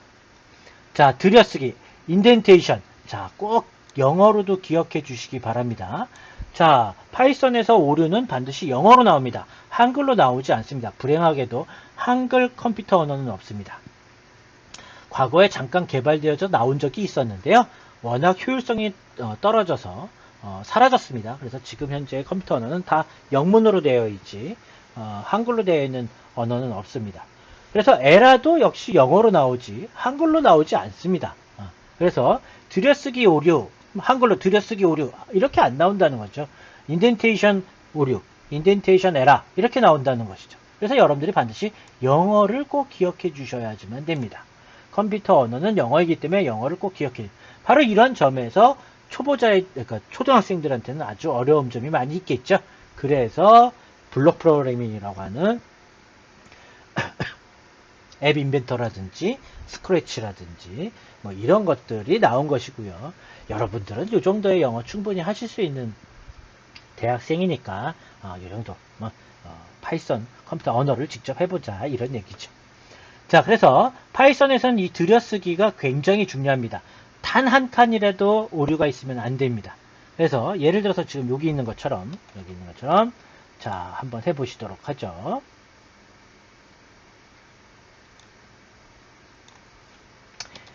자, 들여쓰기, 인덴테이션. 자, 꼭 영어로도 기억해 주시기 바랍니다. 자, 파이썬에서 오류는 반드시 영어로 나옵니다. 한글로 나오지 않습니다. 불행하게도 한글 컴퓨터 언어는 없습니다. 과거에 잠깐 개발되어져 나온 적이 있었는데요. 워낙 효율성이 떨어져서 사라졌습니다. 그래서 지금 현재 컴퓨터 언어는 다 영문으로 되어 있지 한글로 되어 있는 언어는 없습니다. 그래서 에라도 역시 영어로 나오지 한글로 나오지 않습니다. 그래서 들여쓰기 오류, 한글로 들여쓰기 오류 이렇게 안 나온다는 거죠. 인덴테이션 오류, 인덴테이션 에라 이렇게 나온다는 것이죠. 그래서 여러분들이 반드시 영어를 꼭 기억해 주셔야지만 됩니다. 컴퓨터 언어는 영어이기 때문에 영어를 꼭 기억해. 바로 이런 점에서 그러니까 초등학생들한테는 아주 어려운 점이 많이 있겠죠. 그래서 블록 프로그래밍이라고 하는 앱 인벤터라든지 스크래치라든지 뭐 이런 것들이 나온 것이고요. 여러분들은 이 정도의 영어 충분히 하실 수 있는 대학생이니까 이 정도 파이썬 컴퓨터 언어를 직접 해보자 이런 얘기죠. 자, 그래서 파이썬에서는 이 들여쓰기가 굉장히 중요합니다. 단 한 칸이라도 오류가 있으면 안 됩니다. 그래서 예를 들어서 지금 여기 있는 것처럼 자, 한번 해보시도록 하죠.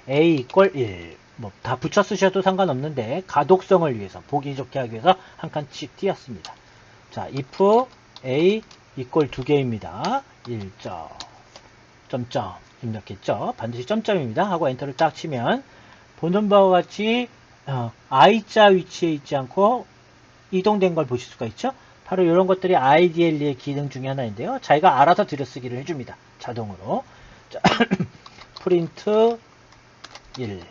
A = 1 뭐 다 붙여 쓰셔도 상관없는데 가독성을 위해서 보기 좋게 하기 위해서 한 칸씩 띄었습니다. 자, if A = 2개입니다. 1점 점점 입력했죠. 반드시 점점입니다. 하고 엔터를 딱 치면 보는 바와 같이 I자 위치에 있지 않고 이동된 걸 보실 수가 있죠. 바로 이런 것들이 IDLE의 기능 중에 하나인데요. 자기가 알아서 들여쓰기를 해줍니다. 자동으로. 자, 프린트 1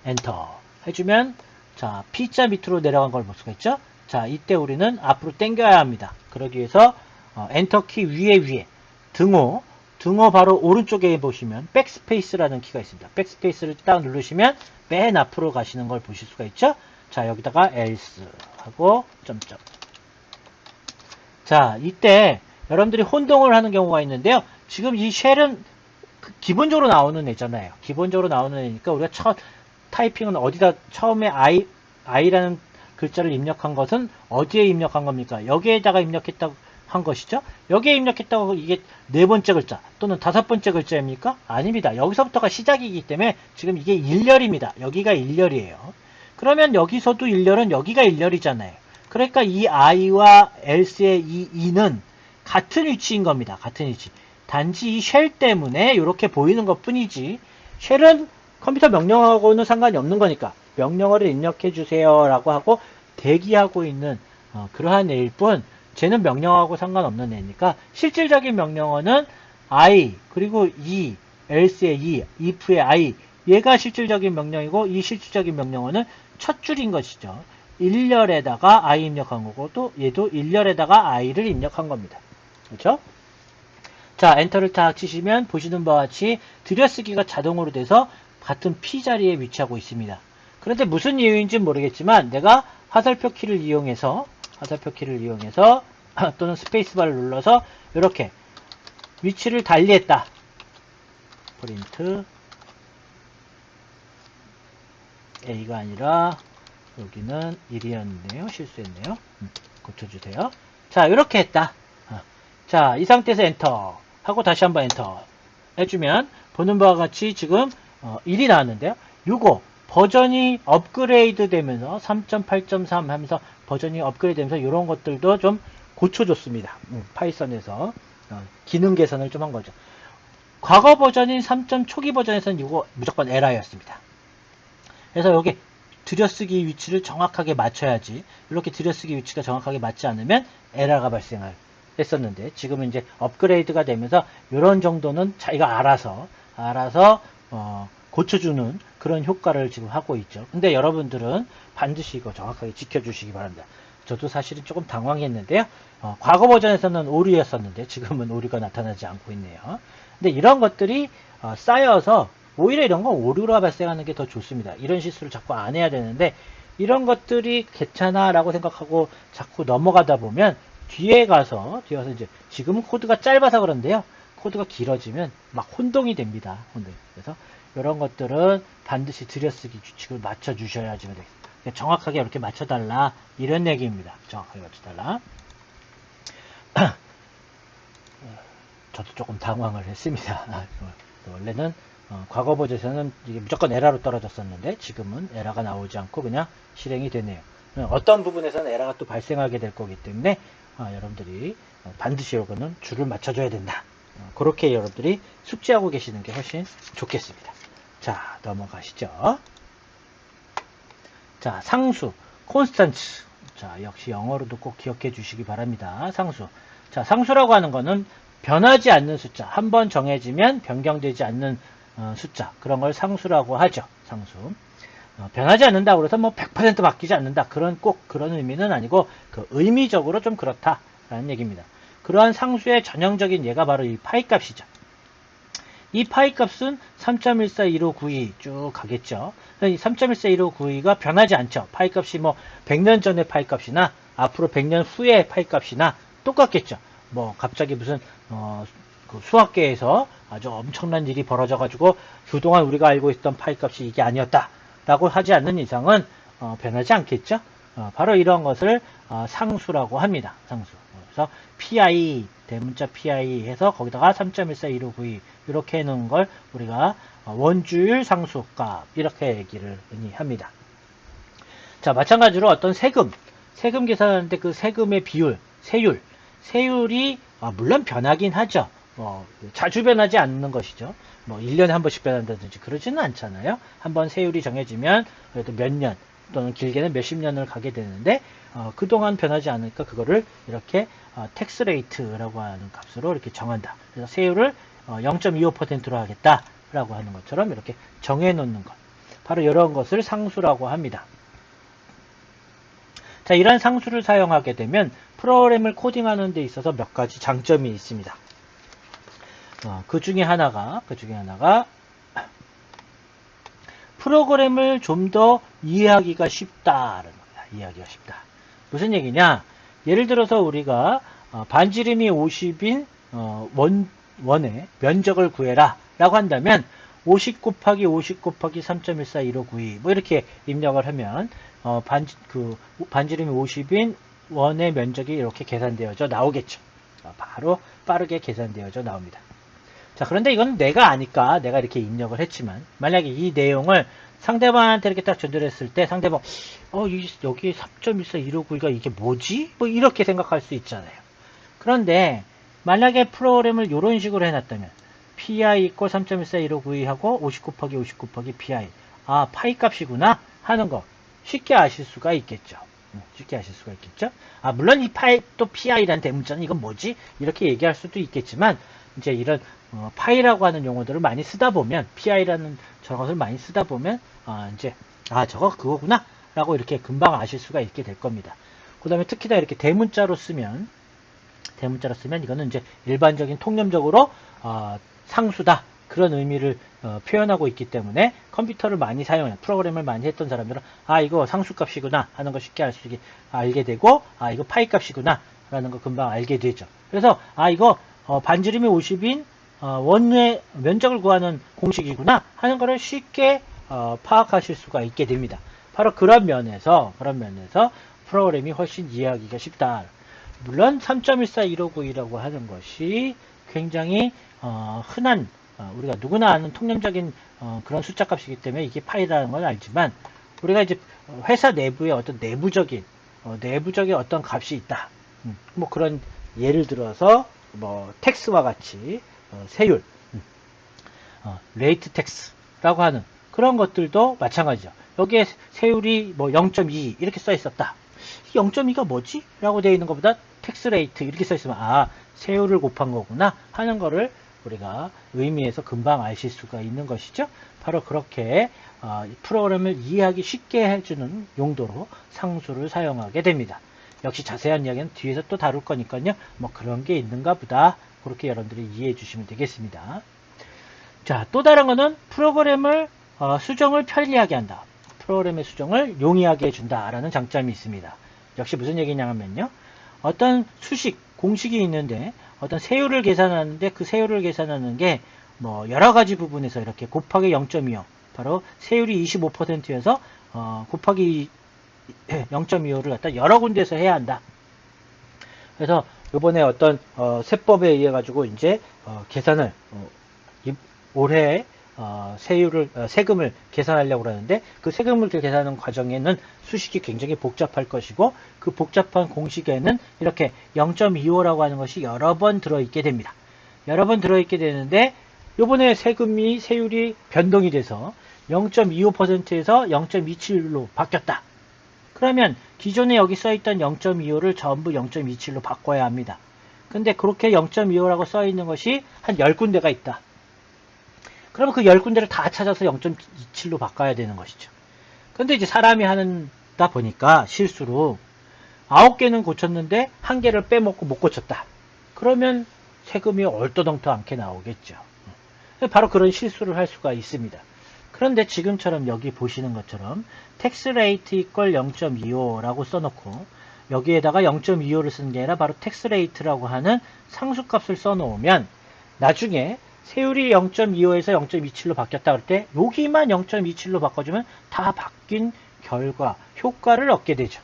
엔터 해주면 자 P자 밑으로 내려간 걸 볼 수가 있죠. 자 이때 우리는 앞으로 당겨야 합니다. 그러기 위해서 엔터키 위에 등호 바로 오른쪽에 보시면 백스페이스라는 키가 있습니다. 백스페이스를 딱 누르시면 맨 앞으로 가시는 걸 보실 수가 있죠. 자 여기다가 else 하고 점점. 자 이때 여러분들이 혼동을 하는 경우가 있는데요. 지금 이 쉘은 기본적으로 나오는 애잖아요. 기본적으로 나오는 애니까 우리가 첫 타이핑은 어디다 처음에 i라는 글자를 입력한 것은 어디에 입력한 겁니까? 여기에다가 입력했다고 한 것이죠. 여기에 입력했다고 이게 네 번째 글자 또는 다섯 번째 글자입니까? 아닙니다. 여기서부터가 시작이기 때문에 지금 이게 일렬입니다. 여기가 일렬이에요. 그러면 여기서도 일렬은 여기가 일렬이잖아요. 그러니까 이 i와 else의 이 e는 같은 위치인 겁니다. 같은 위치. 단지 이 쉘 때문에 이렇게 보이는 것 뿐이지 쉘은 컴퓨터 명령하고는 상관이 없는 거니까 명령어를 입력해 주세요 라고 하고 대기하고 있는 그러한 애일 뿐 쟤는 명령하고 상관없는 애니까 실질적인 명령어는 I 그리고 E, else의 E, if의 I 얘가 실질적인 명령이고 이 실질적인 명령어는 첫 줄인 것이죠. 1열에다가 I 입력한 거고 또 얘도 1열에다가 I를 입력한 겁니다. 그렇죠? 자 엔터를 딱 치시면 보시는 바와 같이 들여쓰기가 자동으로 돼서 같은 P 자리에 위치하고 있습니다. 그런데 무슨 이유인지 모르겠지만 내가 화살표 키를 이용해서 또는 스페이스바를 눌러서 이렇게 위치를 달리했다. 프린트 A가 아니라 여기는 1이었네요. 실수했네요. 고쳐주세요. 자 이렇게 했다. 자 이 상태에서 엔터 하고 다시 한번 엔터 해주면 보는 바와 같이 지금 1이 나왔는데요. 요거 버전이 업그레이드 되면서 3.8.3 하면서 버전이 업그레이드 되면서 이런 것들도 좀 고쳐줬습니다. 파이썬에서 기능 개선을 좀 한 거죠. 과거 버전인 3. 초기 버전에서는 이거 무조건 에러였습니다. 그래서 여기 들여쓰기 위치를 정확하게 맞춰야지 이렇게 들여쓰기 위치가 정확하게 맞지 않으면 에러가 발생할 했었는데 지금은 이제 업그레이드가 되면서 이런 정도는 자기가 알아서 고쳐주는 그런 효과를 지금 하고 있죠. 근데 여러분들은 반드시 이거 정확하게 지켜주시기 바랍니다. 저도 사실은 조금 당황했는데요. 과거 버전에서는 오류였었는데 지금은 오류가 나타나지 않고 있네요. 근데 이런 것들이 쌓여서 오히려 이런 건 오류가 발생하는 게 더 좋습니다. 이런 실수를 자꾸 안 해야 되는데 이런 것들이 괜찮아 라고 생각하고 자꾸 넘어가다 보면 뒤에 가서 이제 지금은 코드가 짧아서 그런데요. 코드가 길어지면 막 혼동이 됩니다. 그래서 이런 것들은 반드시 들여쓰기 규칙을 맞춰 주셔야지만 되겠습니다. 정확하게 이렇게 맞춰달라 이런 얘기입니다. 정확하게 맞춰달라. 저도 조금 당황을 했습니다. 원래는 과거 버전에서는 이게 무조건 에러로 떨어졌었는데 지금은 에러가 나오지 않고 그냥 실행이 되네요. 어떤 부분에서는 에러가 또 발생하게 될 거기 때문에 여러분들이 반드시 이거는 줄을 맞춰줘야 된다. 그렇게 여러분들이 숙지하고 계시는 게 훨씬 좋겠습니다. 자, 넘어가시죠. 자, 상수, 콘스탄츠. 자, 역시 영어로도 꼭 기억해 주시기 바랍니다. 상수. 자, 상수라고 하는 거는 변하지 않는 숫자. 한번 정해지면 변경되지 않는 숫자. 그런 걸 상수라고 하죠. 상수. 변하지 않는다고 해서 뭐 100% 바뀌지 않는다. 꼭 그런 의미는 아니고 그 의미적으로 좀 그렇다라는 얘기입니다. 그러한 상수의 전형적인 예가 바로 이 파이 값이죠. 이 파이 값은 3.141592 쭉 가겠죠. 이 3.141592가 변하지 않죠. 파이 값이 뭐 100년 전의 파이 값이나 앞으로 100년 후의 파이 값이나 똑같겠죠. 뭐 갑자기 무슨 그 수학계에서 아주 엄청난 일이 벌어져 가지고 그동안 우리가 알고 있던 파이 값이 이게 아니었다 라고 하지 않는 이상은 변하지 않겠죠. 바로 이런 것을 상수라고 합니다. 상수. 그래서 PI, 대문자 PI 해서 거기다가 3.141592 이렇게 해놓은 걸 우리가 원주율 상수값 이렇게 얘기를 합니다. 자, 마찬가지로 어떤 세금 계산하는데 그 세금의 비율, 세율이 물론 변하긴 하죠. 자주 변하지 않는 것이죠. 뭐 1년에 한 번씩 변한다든지 그러지는 않잖아요. 한번 세율이 정해지면 그래도 몇 년, 또는 길게는 몇십 년을 가게 되는데 그동안 변하지 않으니까 그거를 이렇게 텍스 레이트라고 하는 값으로 이렇게 정한다. 그래서 세율을 0.25%로 하겠다라고 하는 것처럼 이렇게 정해 놓는 것. 바로 이런 것을 상수라고 합니다. 자, 이러한 상수를 사용하게 되면 프로그램을 코딩하는 데 있어서 몇 가지 장점이 있습니다. 그 중에 하나가 프로그램을 좀 더 이해하기가 쉽다라는 거야. 이해하기가 쉽다. 무슨 얘기냐? 예를 들어서 우리가 반지름이 50인 원의 면적을 구해라 라고 한다면 50 곱하기 50 곱하기 3.141592 뭐 이렇게 입력을 하면 반지름이 50인 원의 면적이 이렇게 계산되어져 나오겠죠. 바로 빠르게 계산되어져 나옵니다. 자, 그런데 이건 내가 아니까 내가 이렇게 입력을 했지만 만약에 이 내용을 상대방한테 이렇게 딱 전달했을 때 상대방 여기 3.141592가 이게 뭐지? 뭐 이렇게 생각할 수 있잖아요. 그런데 만약에 프로그램을 이런 식으로 해놨다면 pi 이퀄 3.141592 하고 50 곱하기 50 곱하기 pi 파이 값이구나 하는 거 쉽게 아실 수가 있겠죠. 쉽게 아실 수가 있겠죠. 물론 이 파이 또 pi라는 대문자는 이건 뭐지? 이렇게 얘기할 수도 있겠지만 이제 이런 파이라고 하는 용어들을 많이 쓰다 보면 pi라는 저런 것을 많이 쓰다 보면 이제 저거 그거구나 라고 이렇게 금방 아실 수가 있게 될 겁니다. 그 다음에 특히나 이렇게 대문자로 쓰면 이거는 이제 일반적인 통념적으로 상수다 그런 의미를 표현하고 있기 때문에 컴퓨터를 많이 사용해 프로그램을 많이 했던 사람들은 이거 상수값이구나 하는 거 쉽게 알게 되고 이거 파이 값이구나 라는 거 금방 알게 되죠. 그래서 이거 반지름이 50인 원의 면적을 구하는 공식이구나 하는 거를 쉽게 파악하실 수가 있게 됩니다. 바로 그런 면에서 프로그램이 훨씬 이해하기가 쉽다. 물론 3.141592라고 하는 것이 굉장히 흔한 우리가 누구나 아는 통념적인 그런 숫자 값이기 때문에 이게 파이라는 걸 알지만 우리가 이제 회사 내부에 어떤 내부적인 어떤 값이 있다. 뭐 그런 예를 들어서 뭐 텍스와 같이 세율, 레이트 텍스라고 하는 그런 것들도 마찬가지죠. 여기에 세율이 뭐 0.2 이렇게 써 있었다. 0.2가 뭐지? 라고 되어 있는 것보다 텍스 레이트 이렇게 써 있으면 세율을 곱한 거구나 하는 거를 우리가 의미에서 금방 아실 수가 있는 것이죠. 바로 그렇게 프로그램을 이해하기 쉽게 해주는 용도로 상수를 사용하게 됩니다. 역시 자세한 이야기는 뒤에서 또 다룰 거니까요. 뭐 그런 게 있는가 보다. 그렇게 여러분들이 이해해 주시면 되겠습니다. 자, 또 다른 거는 프로그램을 수정을 편리하게 한다. 프로그램의 수정을 용이하게 해준다라는 장점이 있습니다. 역시 무슨 얘기냐면요. 어떤 공식이 있는데 어떤 세율을 계산하는데 그 세율을 계산하는 게 뭐 여러 가지 부분에서 이렇게 곱하기 0.25 바로 세율이 25%여서 곱하기 0.25를 갖다 여러 군데에서 해야 한다. 그래서 이번에 어떤 세법에 의해 가지고 이제 계산을 올해 세금을 계산하려고 하는데 그 세금을 계산하는 과정에는 수식이 굉장히 복잡할 것이고 그 복잡한 공식에는 이렇게 0.25라고 하는 것이 여러 번 들어있게 됩니다. 여러 번 들어있게 되는데 이번에 세율이 변동이 돼서 0.25%에서 0.27로 바뀌었다. 그러면 기존에 여기 써있던 0.25를 전부 0.27로 바꿔야 합니다. 근데 그렇게 0.25라고 써있는 것이 한 10군데가 있다. 그러면 그 10군데를 다 찾아서 0.27로 바꿔야 되는 것이죠. 근데 이제 사람이 하다 보니까 실수로 9개는 고쳤는데 1개를 빼먹고 못 고쳤다. 그러면 세금이 얼떠덩떠 않게 나오겠죠. 바로 그런 실수를 할 수가 있습니다. 그런데 지금처럼 여기 보시는 것처럼 텍스 레이트 이퀄 0.25라고 써놓고 여기에다가 0.25를 쓰는 게 아니라 바로 텍스 레이트라고 하는 상수값을 써놓으면 나중에 세율이 0.25에서 0.27로 바뀌었다 그럴 때 여기만 0.27로 바꿔주면 다 바뀐 결과, 효과를 얻게 되죠.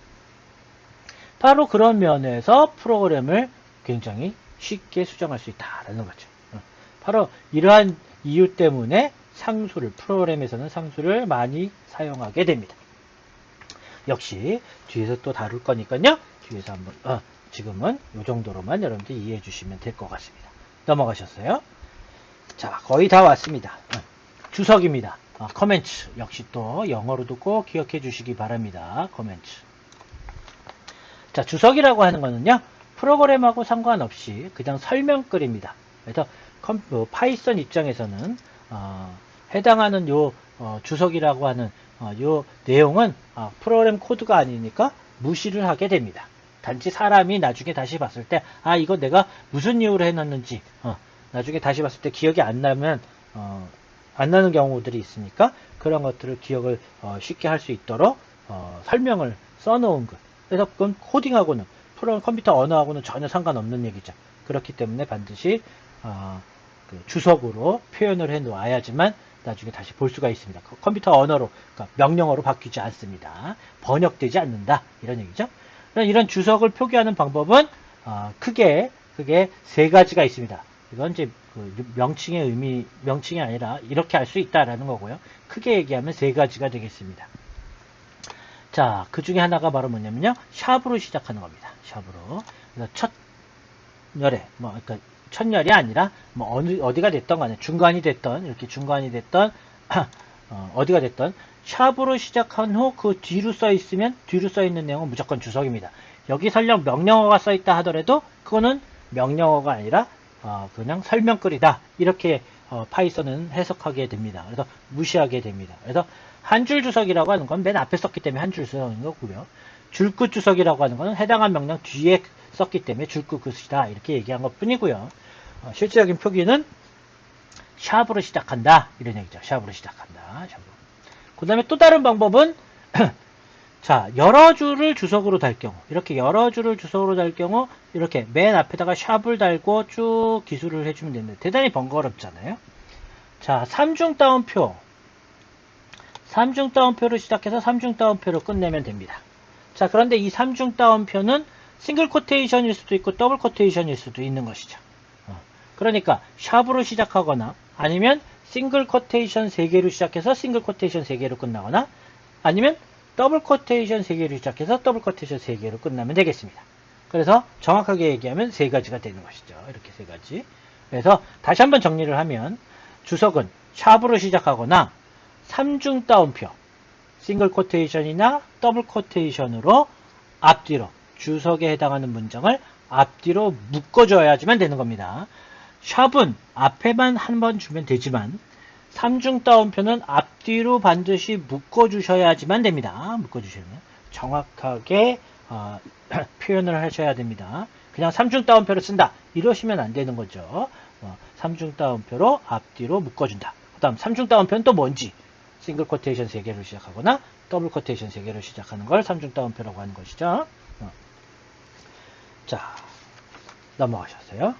바로 그런 면에서 프로그램을 굉장히 쉽게 수정할 수 있다라는 거죠. 바로 이러한 이유 때문에 프로그램에서는 상수를 많이 사용하게 됩니다. 역시 뒤에서 또 다룰 거니까요. 뒤에서 한번 지금은 이 정도로만 여러분들 이해해 주시면 될 것 같습니다. 넘어가셨어요? 자, 거의 다 왔습니다. 주석입니다. 커멘츠 역시 또 영어로도 꼭 기억해 주시기 바랍니다. 커멘츠. 자, 주석이라고 하는 거는요, 프로그램하고 상관없이 그냥 설명글입니다. 그래서 파이썬 입장에서는 해당하는 요 주석이라고 하는 요 내용은 프로그램 코드가 아니니까 무시를 하게 됩니다. 단지 사람이 나중에 다시 봤을 때 이거 내가 무슨 이유로 해놨는지 나중에 다시 봤을 때 기억이 안 나면 안 나는 경우들이 있으니까 그런 것들을 기억을 쉽게 할 수 있도록 설명을 써놓은 것. 그래서 그건 코딩하고는 컴퓨터 언어하고는 전혀 상관없는 얘기죠. 그렇기 때문에 반드시 그 주석으로 표현을 해 놓아야지만 나중에 다시 볼 수가 있습니다. 컴퓨터 언어로, 그러니까 명령어로 바뀌지 않습니다. 번역되지 않는다. 이런 얘기죠. 이런 주석을 표기하는 방법은 크게 세 가지가 있습니다. 이건 이제 그 명칭이 아니라 이렇게 할 수 있다라는 거고요. 크게 얘기하면 세 가지가 되겠습니다. 자, 그 중에 하나가 바로 뭐냐면요, 샵으로 시작하는 겁니다. 샵으로. 그래서 그러니까 첫열이 아니라 어디가 됐던 간에 중간이 됐던 이렇게 중간이 됐던 어디가 됐던 샵으로 시작한 후 그 뒤로 써 있으면 뒤로 써 있는 내용은 무조건 주석입니다. 여기 설령 명령어가 써 있다 하더라도 그거는 명령어가 아니라 그냥 설명글이다. 이렇게 파이썬은 해석하게 됩니다. 그래서 무시하게 됩니다. 그래서 한 줄 주석이라고 하는 건 맨 앞에 썼기 때문에 한 줄 주석인 거고요. 줄끝 주석이라고 하는 것은 해당한 명령 뒤에 썼기 때문에 줄끝 끝이다. 이렇게 얘기한 것 뿐이고요. 실질적인 표기는 샵으로 시작한다. 이런 얘기죠. 샵으로 시작한다. 샵으로. 그 다음에 또 다른 방법은 자, 여러 줄을 주석으로 달 경우, 이렇게 여러 줄을 주석으로 달 경우 이렇게 맨 앞에다가 샵을 달고 쭉 기술을 해주면 되는데 대단히 번거롭잖아요. 자, 3중 따옴표 3중 따옴표로 시작해서 3중 따옴표로 끝내면 됩니다. 자, 그런데 이 3중 따옴표는 싱글 코테이션일 수도 있고 더블 코테이션일 수도 있는 것이죠. 그러니까 샵으로 시작하거나 아니면 싱글 코테이션 3개로 시작해서 싱글 코테이션 3개로 끝나거나 아니면 더블 코테이션 3개로 시작해서 더블 코테이션 3개로 끝나면 되겠습니다. 그래서 정확하게 얘기하면 3가지가 되는 것이죠. 이렇게 3가지. 그래서 다시 한번 정리를 하면 주석은 샵으로 시작하거나 3중 따옴표 싱글 코테이션이나 더블 코테이션으로 앞뒤로 주석에 해당하는 문장을 앞뒤로 묶어줘야지만 되는 겁니다. 샵은 앞에만 한 번 주면 되지만 3중 따옴표는 앞뒤로 반드시 묶어주셔야지만 됩니다. 묶어주시면 정확하게 표현을 하셔야 됩니다. 그냥 3중 따옴표를 쓴다 이러시면 안 되는 거죠. 3중 따옴표로 앞뒤로 묶어준다. 그 다음 3중 따옴표는 또 뭔지 싱글 코테이션 3개로 시작하거나 더블 코테이션 3개로 시작하는 걸 3중 따옴표라고 하는 것이죠. 자, 넘어가셨어요.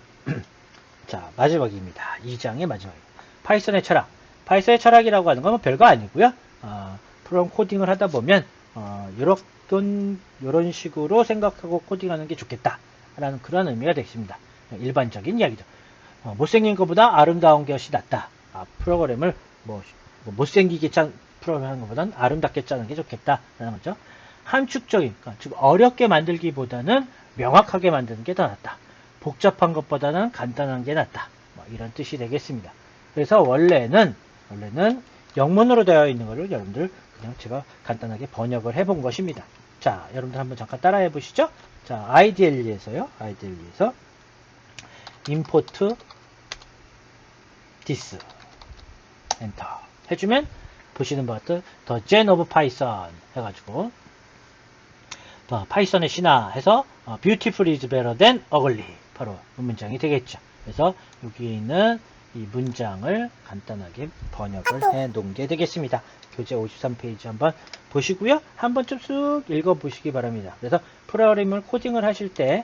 자, 마지막입니다. 2장의 마지막입니다. 파이썬의 철학. 파이썬의 철학이라고 하는 건 별거 아니고요. 프로그램 코딩을 하다 보면 이런 식으로 생각하고 코딩하는 게 좋겠다라는 그런 의미가 되겠습니다. 일반적인 이야기죠. 못생긴 것보다 아름다운 것이 낫다. 프로그램을 못생기게 짠 프로그램 하는 것보다는 아름답게 짜는 게 좋겠다라는 거죠. 함축적인, 즉 어렵게 만들기보다는 명확하게 만드는 게 더 낫다. 복잡한 것보다는 간단한 게 낫다. 이런 뜻이 되겠습니다. 그래서 원래는 영문으로 되어 있는 거를 여러분들 그냥 제가 간단하게 번역을 해본 것입니다. 자, 여러분들 한번 잠깐 따라해 보시죠. 자, IDLE에서 import this 엔터 해주면 보시는 바와 같은 The Gen of Python 해가지고 파이썬의 신화 해서 Beautiful is better than ugly 바로 이 문장이 되겠죠. 그래서 여기에 있는 이 문장을 간단하게 번역을 해 놓은 게 되겠습니다. 교재 53페이지 한번 보시고요. 한 번쯤 쑥 읽어 보시기 바랍니다. 그래서 프로그램을 코딩을 하실 때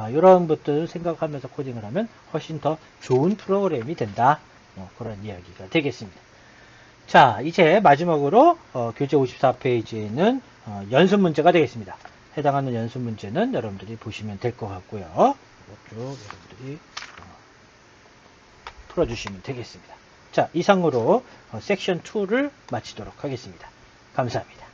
이런 것들을 생각하면서 코딩을 하면 훨씬 더 좋은 프로그램이 된다. 그런 이야기가 되겠습니다. 자, 이제 마지막으로 교재 54페이지에는 연습 문제가 되겠습니다. 해당하는 연습 문제는 여러분들이 보시면 될 것 같고요. 쭉 여러분들이 풀어주시면 되겠습니다. 자, 이상으로 섹션 2를 마치도록 하겠습니다. 감사합니다.